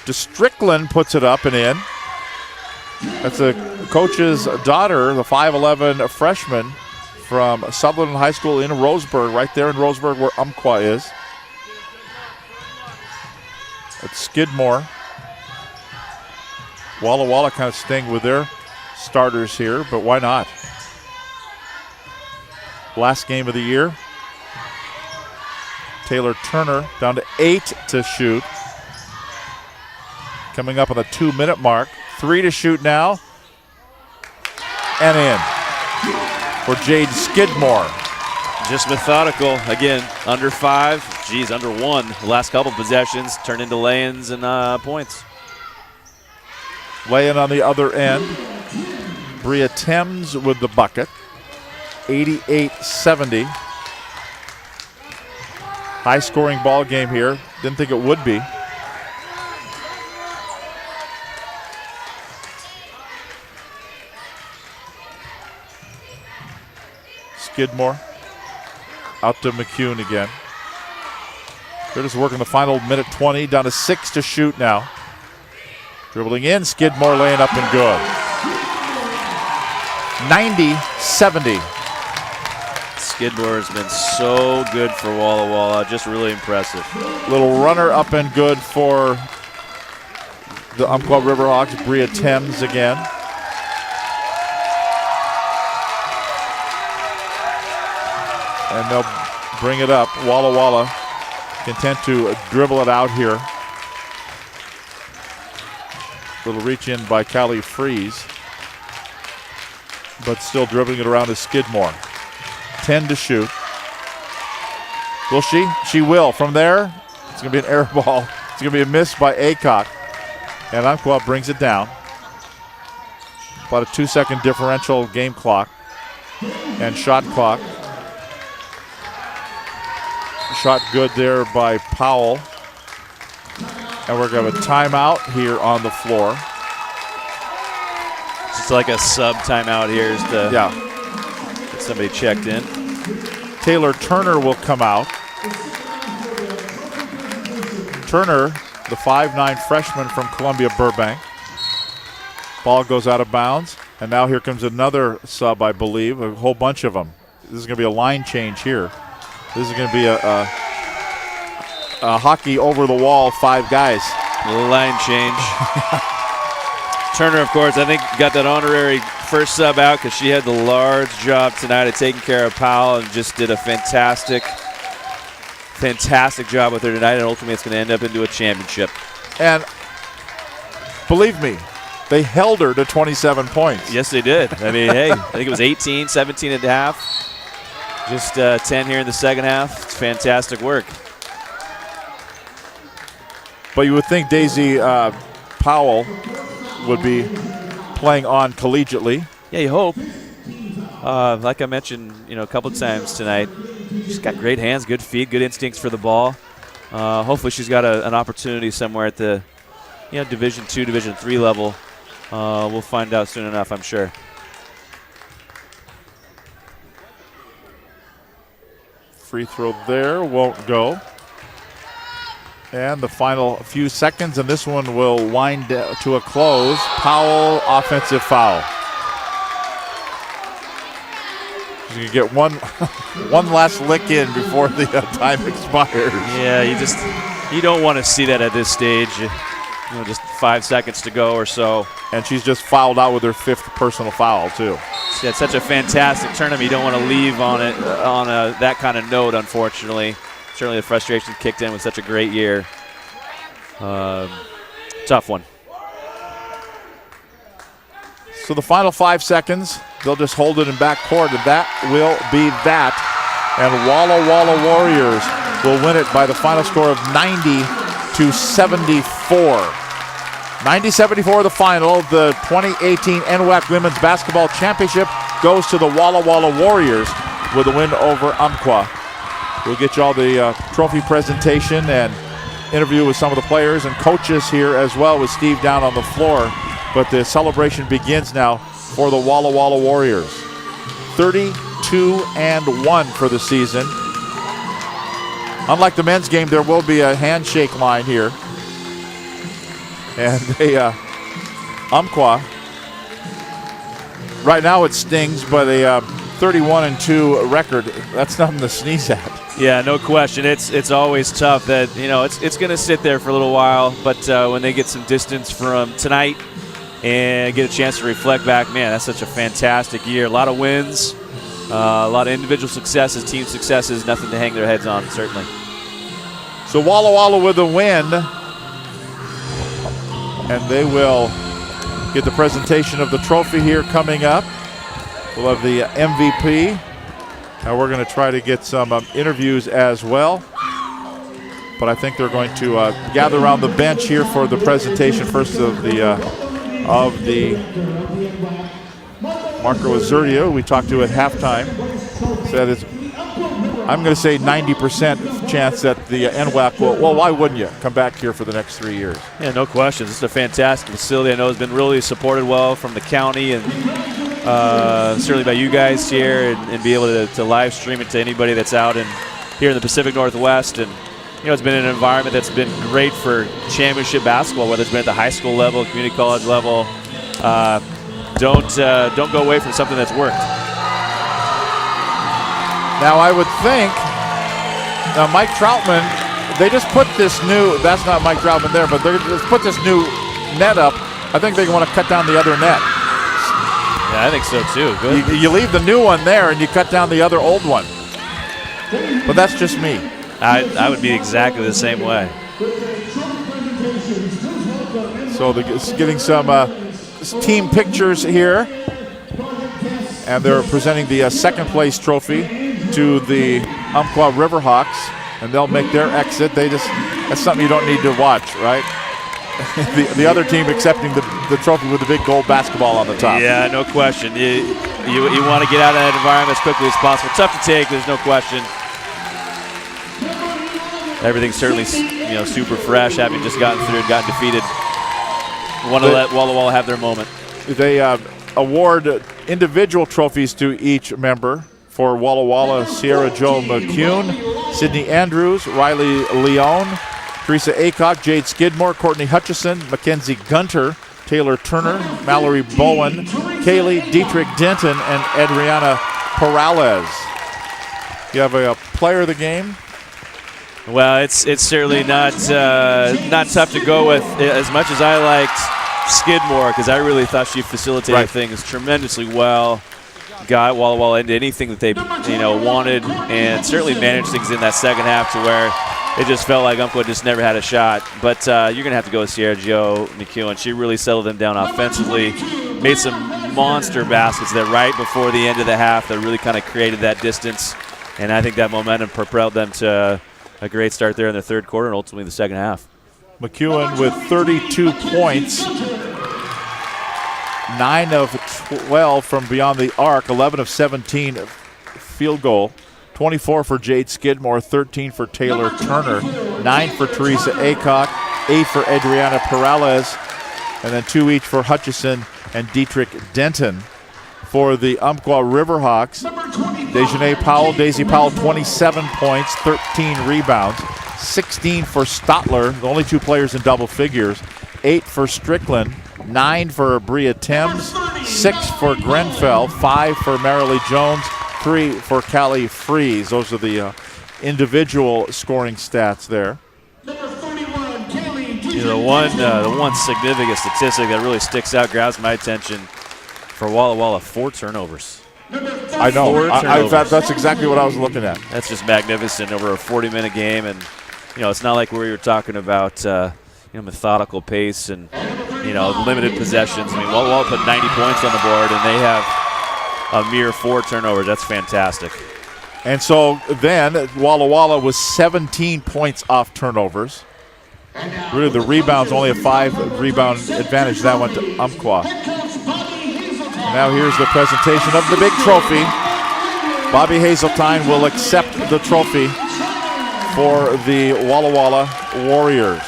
DeStrickland puts it up and in. That's the coach's daughter, the 5'11 freshman from Sutherland High School in Roseburg, right there in Roseburg where Umpqua is. It's Skidmore. Walla kind of staying with their starters here, but why not? Last game of the year. Taylor Turner down to 8 to shoot. Coming up on the 2-minute mark. 3 to shoot now. And in for Jade Skidmore. Just methodical. Again, under 5. Geez, under 1. The last couple possessions turned into lay-ins and points. Lay-in on the other end. Bria Thames with the bucket. 88-70. High-scoring ball game here. Didn't think it would be. Skidmore out to McCune again. They're just working the final minute 20, down to 6 to shoot now. Dribbling in, Skidmore laying up and good. 90-70. Skidmore has been so good for Walla Walla, just really impressive. Little runner up and good for the Umpqua Riverhawks, Bria Thames again. And they'll bring it up. Walla Walla content to dribble it out here. Little reach in by Callie Freeze. But still dribbling it around to Skidmore. 10 to shoot. Will she? She will. From there, it's going to be an air ball. It's going to be a miss by Aycock. And Umpqua brings it down. About a 2-second differential game clock and shot clock. Shot good there by Powell. And we're going to have a timeout here on the floor. Just like a sub timeout here is to get somebody checked in. Taylor Turner will come out. Turner, the 5'9 freshman from Columbia Burbank. Ball goes out of bounds. And now here comes another sub, I believe, a whole bunch of them. This is going to be a line change here. This is going to be a hockey over the wall, 5 guys. Line change. Turner, of course, I think got that honorary first sub out because she had the large job tonight of taking care of Powell and just did a fantastic job with her tonight, and ultimately it's going to end up into a championship. And believe me, they held her to 27 points. Yes, they did. I mean, hey, I think it was 18, 17 and a half. Just 10 here in the second half. It's fantastic work. But you would think Daisy Powell would be playing on collegiately. Yeah, you hope. Like I mentioned, a couple of times tonight, she's got great hands, good feet, good instincts for the ball. Hopefully she's got an opportunity somewhere at the Division II, Division III level. We'll find out soon enough, I'm sure. Free throw there won't go. And the final few seconds, and this one will wind to a close. Powell, offensive foul. You get one last lick in before the time expires. Yeah, you don't want to see that at this stage. Just 5 seconds to go or so. And she's just fouled out with her 5th personal foul, too. She had such a fantastic tournament. You don't want to leave on it on that kind of note, unfortunately. Certainly the frustration kicked in with such a great year. Tough one. So the final 5 seconds, they'll just hold it in backcourt, and that will be that. And Walla Walla Warriors will win it by the final score of 90-74. 90-74 the final. The 2018 NWAC Women's Basketball Championship goes to the Walla Walla Warriors with a win over Umpqua. We'll get you all the trophy presentation and interview with some of the players and coaches here as well with Steve down on the floor. But the celebration begins now for the Walla Walla Warriors. 32-1 for the season. Unlike the men's game, there will be a handshake line here. And Umpqua, right now it stings, but a 31-2 record, that's nothing to sneeze at. Yeah, no question. It's always tough that, it's going to sit there for a little while, but when they get some distance from tonight and get a chance to reflect back, man, that's such a fantastic year. A lot of wins, a lot of individual successes, team successes, nothing to hang their heads on, certainly. So Walla Walla with a win, and they will get the presentation of the trophy here coming up. We'll have the MVP. Now we're going to try to get some interviews as well. But I think they're going to gather around the bench here for the presentation first of the Marco Azurio we talked to at halftime. Said it's, I'm going to say 90% chance that the NWAC will, well, why wouldn't you come back here for the next 3 years? Yeah, no question. This is a fantastic facility. I know it's been really supported well from the county and certainly by you guys here, and be able to live stream it to anybody that's out here in the Pacific Northwest. And it's been an environment that's been great for championship basketball, whether it's been at the high school level, community college level. Don't go away from something that's worked. Now I would think Mike Troutman, they just put this new, that's not Mike Troutman there, but they just put this new net up. I think they want to cut down the other net. Yeah, I think so too. Good. You leave the new one there and you cut down the other old one. But that's just me. I would be exactly the same way. So getting some team pictures here. And they're presenting the second place trophy to the Umpqua Riverhawks. And they'll make their exit. That's something you don't need to watch, right? the other team accepting the trophy with the big gold basketball on the top. Yeah, no question. You want to get out of that environment as quickly as possible. Tough to take, there's no question. Everything's certainly super fresh, having just gotten through and gotten defeated. Want to let Walla Walla have their moment. They award individual trophies to each member. For Walla Walla, Sierra Jo McCune, Sydney Andrews, Riley Leone, Teresa Aycock, Jade Skidmore, Courtney Hutchison, Mackenzie Gunter, Taylor Turner, Mallory Bowen, Kaylee Dietrich Denton, and Adriana Peralez. You have a player of the game? Well, it's certainly not tough to go with. As much as I liked Skidmore, because I really thought she facilitated things tremendously well, got Walla Walla into anything that they wanted, and certainly managed things in that second half to where it just felt like Umpqua just never had a shot. But you're going to have to go with Sierra Jo McEwen. She really settled them down offensively, made some monster baskets there right before the end of the half that really kind of created that distance, and I think that momentum propelled them to a great start there in the third quarter and ultimately the second half. McEwen with 32 points, 9 of 12 from beyond the arc, 11 of 17 field goal, 24 for Jade Skidmore, 13 for Taylor Turner, 9 for Teresa Aycock, 8 for Adriana Peralez, and then 2 each for Hutchison and Dietrich Denton. for the Umpqua Riverhawks. Daisy Powell, 27 points, 13 rebounds, 16 for Stotler, the only two players in double figures, 8 for Strickland, 9 for Bria Thames, 6 for Grenfell, 5 for Marilee Jones, 3 for Callie Freeze. Those are the individual scoring stats there. The one significant statistic that really sticks out, grabs my attention for Walla, 4 turnovers. I know. That's exactly what I was looking at. That's just magnificent over a 40-minute game, and it's not like we were talking about methodical pace and limited possessions. I mean, Walla put 90 points on the board, and they have a mere 4 turnovers. That's fantastic. And so then Walla was 17 points off turnovers. Really, the rebounds only a 5-rebound advantage. That went to Umpqua. Now here's the presentation of the big trophy. Bobby Hazeltine will accept the trophy for the Walla Warriors.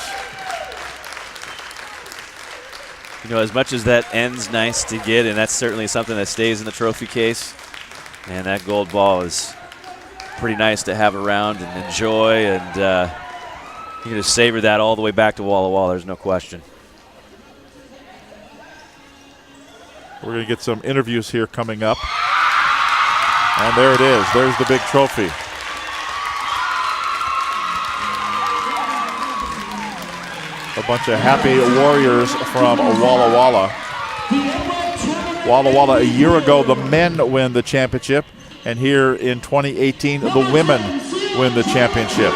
As much as that end's nice to get, and that's certainly something that stays in the trophy case, and that gold ball is pretty nice to have around and enjoy, and you can just savor that all the way back to Walla, there's no question. We're going to get some interviews here coming up. And there it is. There's the big trophy. A bunch of happy Warriors from Walla. Walla a year ago, the men win the championship. And here in 2018, the women win the championship.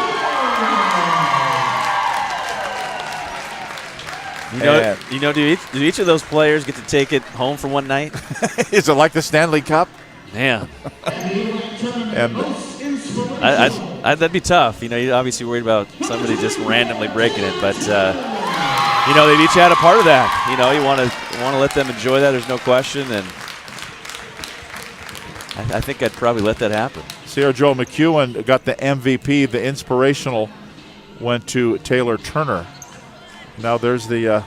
Do each of those players get to take it home for one night? Is it like the Stanley Cup? Man. And that'd be tough. You're obviously worried about somebody just randomly breaking it, but they've each had a part of that. You want to let them enjoy that. There's no question, and I think I'd probably let that happen. Sierra Jo McEwen got the MVP. The inspirational went to Taylor Turner. Now there's the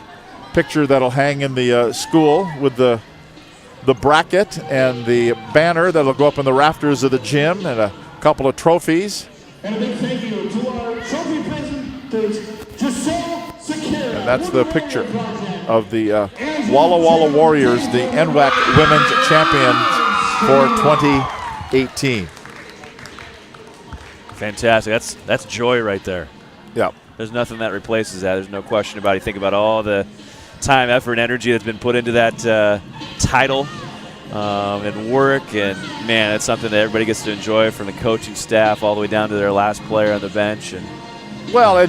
picture that'll hang in the school with the bracket and the banner that'll go up in the rafters of the gym, and a couple of trophies. And a big thank you to our trophy presenters, and that's the picture of the Walla Warriors, the NWAC Women's Champions for 2018. Fantastic. That's joy right there. Yeah. There's nothing that replaces that. There's no question about it. You think about all the time, effort, and energy that's been put into that title and work, and, man, it's something that everybody gets to enjoy, from the coaching staff all the way down to their last player on the bench. And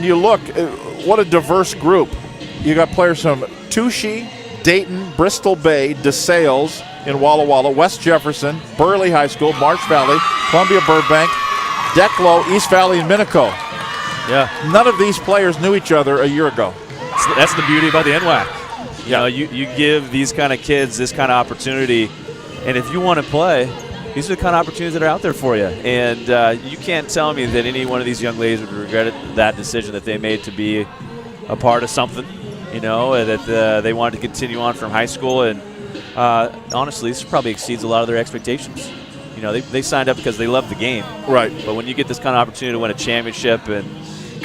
you look, what a diverse group. You got players from Touchy, Dayton, Bristol Bay, DeSales in Walla, West Jefferson, Burley High School, Marsh Valley, Columbia Burbank, Declo, East Valley, and Minico. Yeah. None of these players knew each other a year ago. That's the beauty about the NWAC. You give these kind of kids this kind of opportunity, and if you want to play, these are the kind of opportunities that are out there for you. And you can't tell me that any one of these young ladies would regret that decision that they made to be a part of something, that they wanted to continue on from high school. And honestly, this probably exceeds a lot of their expectations. They signed up because they love the game. Right. But when you get this kind of opportunity to win a championship and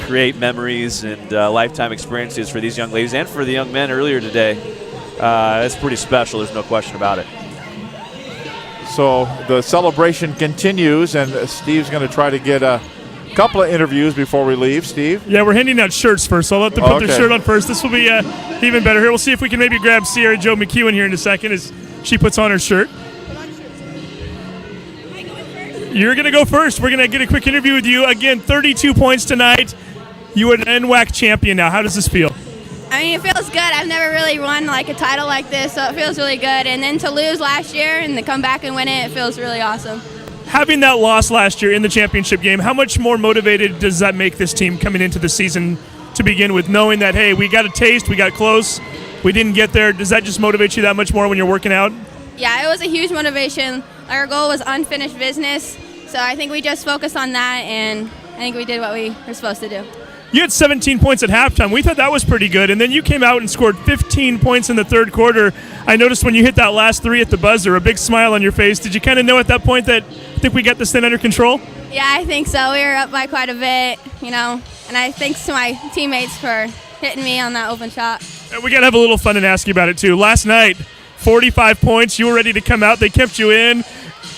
create memories and lifetime experiences for these young ladies and for the young men earlier today, it's pretty special. There's no question about it. So the celebration continues, and Steve's going to try to get a couple of interviews before we leave. Steve? Yeah, we're handing out shirts first, so I'll let them put their shirt on first. This will be even better here. We'll see if we can maybe grab Sierra Jo McEwen here in a second as she puts on her shirt. You're going to go first. We're going to get a quick interview with you. Again, 32 points tonight. You are an NWAC champion now. How does this feel? I mean, it feels good. I've never really won like a title like this, so it feels really good. And then to lose last year and to come back and win it, it feels really awesome. Having that loss last year in the championship game, how much more motivated does that make this team coming into the season to begin with, knowing that, hey, we got a taste, we got close, we didn't get there? Does that just motivate you that much more when you're working out? Yeah, it was a huge motivation. Our goal was unfinished business, so I think we just focused on that, and I think we did what we were supposed to do. You had 17 points at halftime. We thought that was pretty good, and then you came out and scored 15 points in the third quarter. I noticed when you hit that last three at the buzzer, a big smile on your face. Did you kind of know at that point that I think we got this thing under control? Yeah, I think so. We were up by quite a bit, and I thanks to my teammates for hitting me on that open shot. We got to have a little fun and ask you about it, too. Last night, 45 points. You were ready to come out. They kept you in.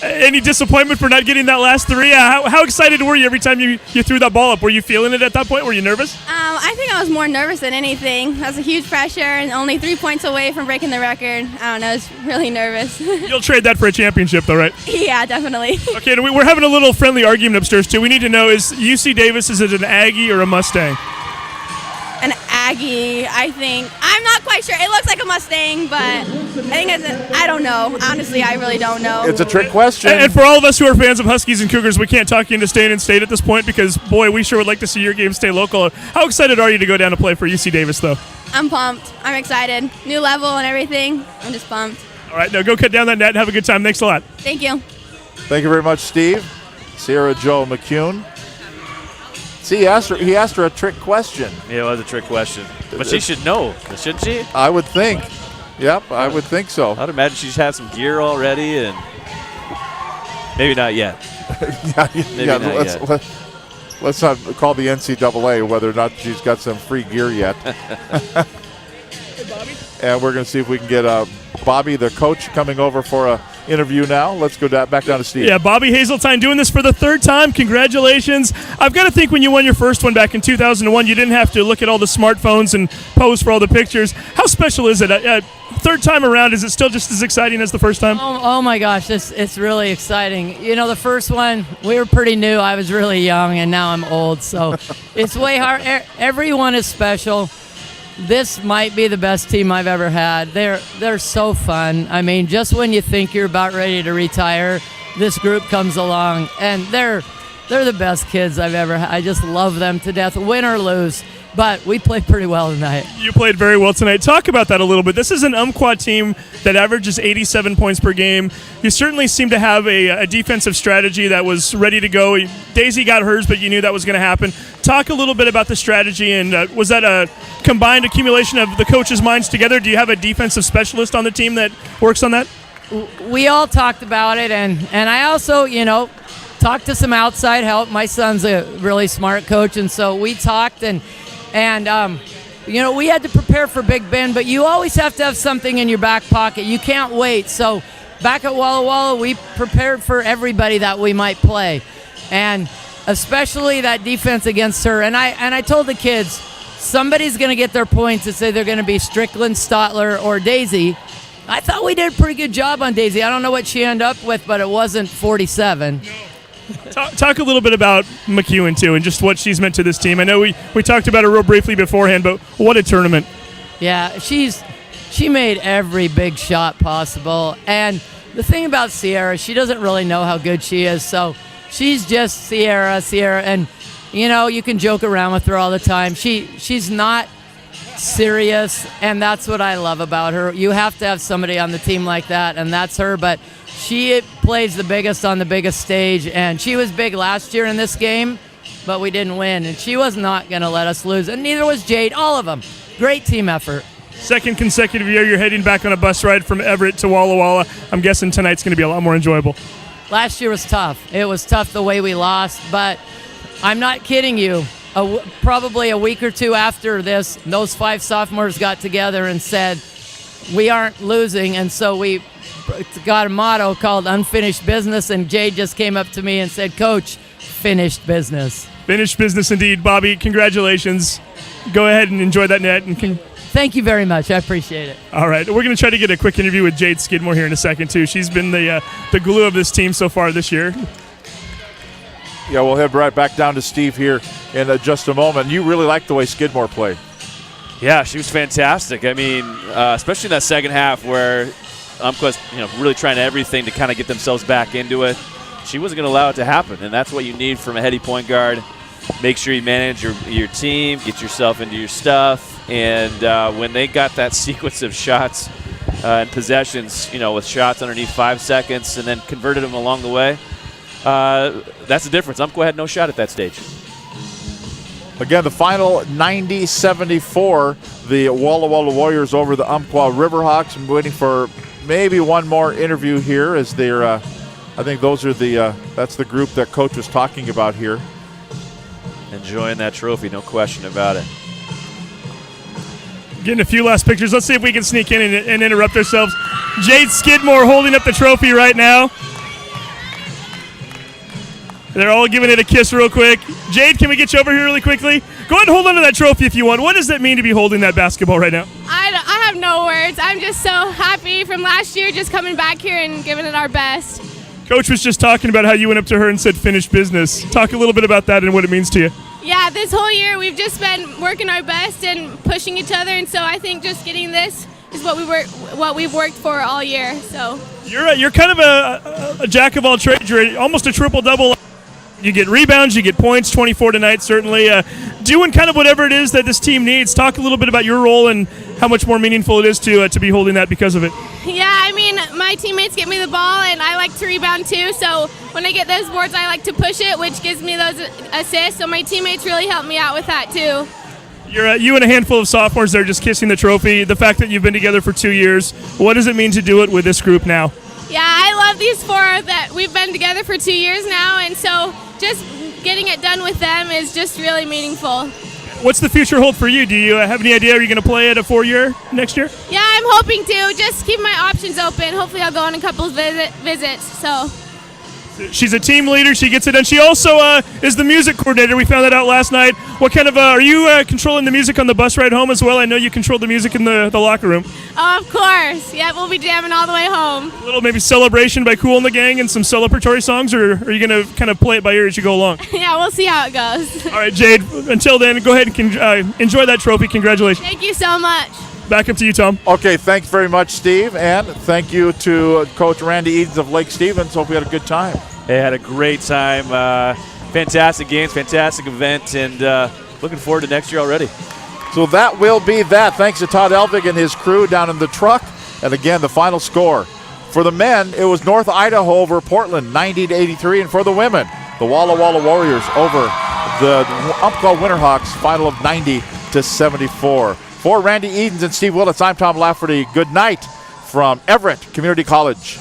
Any disappointment for not getting that last three? How excited were you every time you threw that ball up? Were you feeling it at that point? Were you nervous? I think I was more nervous than anything. That was a huge pressure and only 3 points away from breaking the record. I don't know. I was really nervous. You'll trade that for a championship, though, right? Yeah, definitely. Okay, and we're having a little friendly argument upstairs, too. We need to know, is UC Davis, is it an Aggie or a Mustang? An Aggie, I think. I'm not quite sure. It looks like a Mustang, but I think I don't know. Honestly, I really don't know. It's a trick question. And for all of us who are fans of Huskies and Cougars, we can't talk you into staying in state at this point because, boy, we sure would like to see your game stay local. How excited are you to go down to play for UC Davis, though? I'm pumped. I'm excited. New level and everything. I'm just pumped. All right, now go cut down that net and have a good time. Thanks a lot. Thank you. Thank you very much, Steve. Sierra Jo McCune. See, he asked her a trick question. Yeah, it was a trick question. But she should know, shouldn't she? I would think. Yep, I would think so. I'd imagine she's had some gear already, and maybe not yet. Let's not call the NCAA whether or not she's got some free gear yet. Hey, Bobby. And we're going to see if we can get Bobby, the coach, coming over for a interview now. Let's go back down to Steve. Yeah, Bobby Hazeltine doing this for the third time. Congratulations. I've got to think when you won your first one back in 2001, you didn't have to look at all the smartphones and pose for all the pictures. How special is it? Third time around, is it still just as exciting as the first time? Oh my gosh, it's really exciting. The first one, we were pretty new. I was really young, and now I'm old, so it's way hard. Everyone is special. This might be the best team I've ever had. They're so fun. I mean, just when you think you're about ready to retire, this group comes along, and they're the best kids I've ever had. I just love them to death, win or lose. But we played pretty well tonight. You played very well tonight. Talk about that a little bit. This is an Umpqua team that averages 87 points per game. You certainly seem to have a defensive strategy that was ready to go. Daisy got hers, but you knew that was going to happen. Talk a little bit about the strategy, and was that a combined accumulation of the coaches' minds together? Do you have a defensive specialist on the team that works on that? We all talked about it, and I also, talked to some outside help. My son's a really smart coach, and so we talked, and we had to prepare for Big Ben, but you always have to have something in your back pocket. You can't wait. So back at Walla Walla, we prepared for everybody that we might play, and especially that defense against her. And I told the kids, somebody's going to get their points and say they're going to be Strickland, Stotler, or Daisy. I thought we did a pretty good job on Daisy. I don't know what she ended up with, but it wasn't 47. Talk a little bit about McEwen, too, and just what she's meant to this team. I know we talked about her real briefly beforehand, but what a tournament. Yeah, she made every big shot possible. And the thing about Sierra, she doesn't really know how good she is, so she's just Sierra, and, you can joke around with her all the time. She's not serious, and that's what I love about her. You have to have somebody on the team like that, and that's her, but she plays the biggest on the biggest stage, and she was big last year in this game, but we didn't win, and she was not going to let us lose, and neither was Jade. All of them. Great team effort. Second consecutive year, you're heading back on a bus ride from Everett to Walla Walla. I'm guessing tonight's going to be a lot more enjoyable. Last year was tough. It was tough the way we lost, but I'm not kidding you. Probably a week or two after this, those 5 sophomores got together and said, we aren't losing, and so we got a motto called Unfinished Business, and Jade just came up to me and said, Coach, finished business. Finished business indeed. Bobby, congratulations. Go ahead and enjoy that net. And thank you very much. I appreciate it. All right. We're going to try to get a quick interview with Jade Skidmore here in a second, too. She's been the glue of this team so far this year. Yeah, we'll head right back down to Steve here in just a moment. You really like the way Skidmore played. Yeah, she was fantastic. I mean, especially in that second half where Umpqua's really trying everything to kind of get themselves back into it. She wasn't going to allow it to happen, and that's what you need from a heady point guard. Make sure you manage your team, get yourself into your stuff, and when they got that sequence of shots and possessions, with shots underneath 5 seconds and then converted them along the way, that's the difference. Umpqua had no shot at that stage. Again, the final 90-74, the Walla Walla Warriors over the Umpqua Riverhawks. I'm waiting for maybe one more interview here as they're, I think those are that's the group that Coach was talking about here. Enjoying that trophy, no question about it. Getting a few last pictures. Let's see if we can sneak in and interrupt ourselves. Jade Skidmore holding up the trophy right now. They're all giving it a kiss real quick. Jade, can we get you over here really quickly? Go ahead and hold on to that trophy if you want. What does that mean to be holding that basketball right now? I have no words. I'm just so happy from last year, just coming back here and giving it our best. Coach was just talking about how you went up to her and said finish business. Talk a little bit about that and what it means to you. Yeah, this whole year we've just been working our best and pushing each other, and so I think just getting this is what we've worked for all year. So you're kind of a jack of all trades. You're almost a triple-double. You get rebounds, you get points, 24 tonight, certainly. Doing kind of whatever it is that this team needs. Talk a little bit about your role and how much more meaningful it is to be holding that because of it. Yeah, I mean, my teammates get me the ball, and I like to rebound too. So when I get those boards, I like to push it, which gives me those assists. So my teammates really help me out with that too. You and a handful of sophomores there just kissing the trophy. The fact that you've been together for 2 years, what does it mean to do it with this group now? Yeah, I love these four that we've been together for 2 years now, and so just getting it done with them is just really meaningful. What's the future hold for you? Do you have any idea? Are you going to play at a 4-year next year? Yeah, I'm hoping to. Just keep my options open. Hopefully I'll go on a couple of visits. So. She's a team leader. She gets it done. She also is the music coordinator. We found that out last night. What kind of are you controlling the music on the bus ride home as well? I know you control the music in the locker room. Oh, of course. Yeah, we'll be jamming all the way home. A little maybe celebration by Kool and the Gang and some celebratory songs, or are you going to kind of play it by ear as you go along? Yeah, we'll see how it goes. All right, Jade, until then, go ahead and enjoy that trophy. Congratulations. Thank you so much. Back up to you, Tom. Okay, thanks very much, Steve, and thank you to Coach Randy Edens of Lake Stevens. Hope we had a good time. Hey, had a great time. Fantastic games, fantastic event, and looking forward to next year already. So that will be that. Thanks to Todd Elvig and his crew down in the truck. And again, the final score. For the men, it was North Idaho over Portland, 90-83. And for the women, the Walla Walla Warriors over the Umpqua Winterhawks, final of 90-74. For Randy Edens and Steve Willits, I'm Tom Lafferty. Good night from Everett Community College.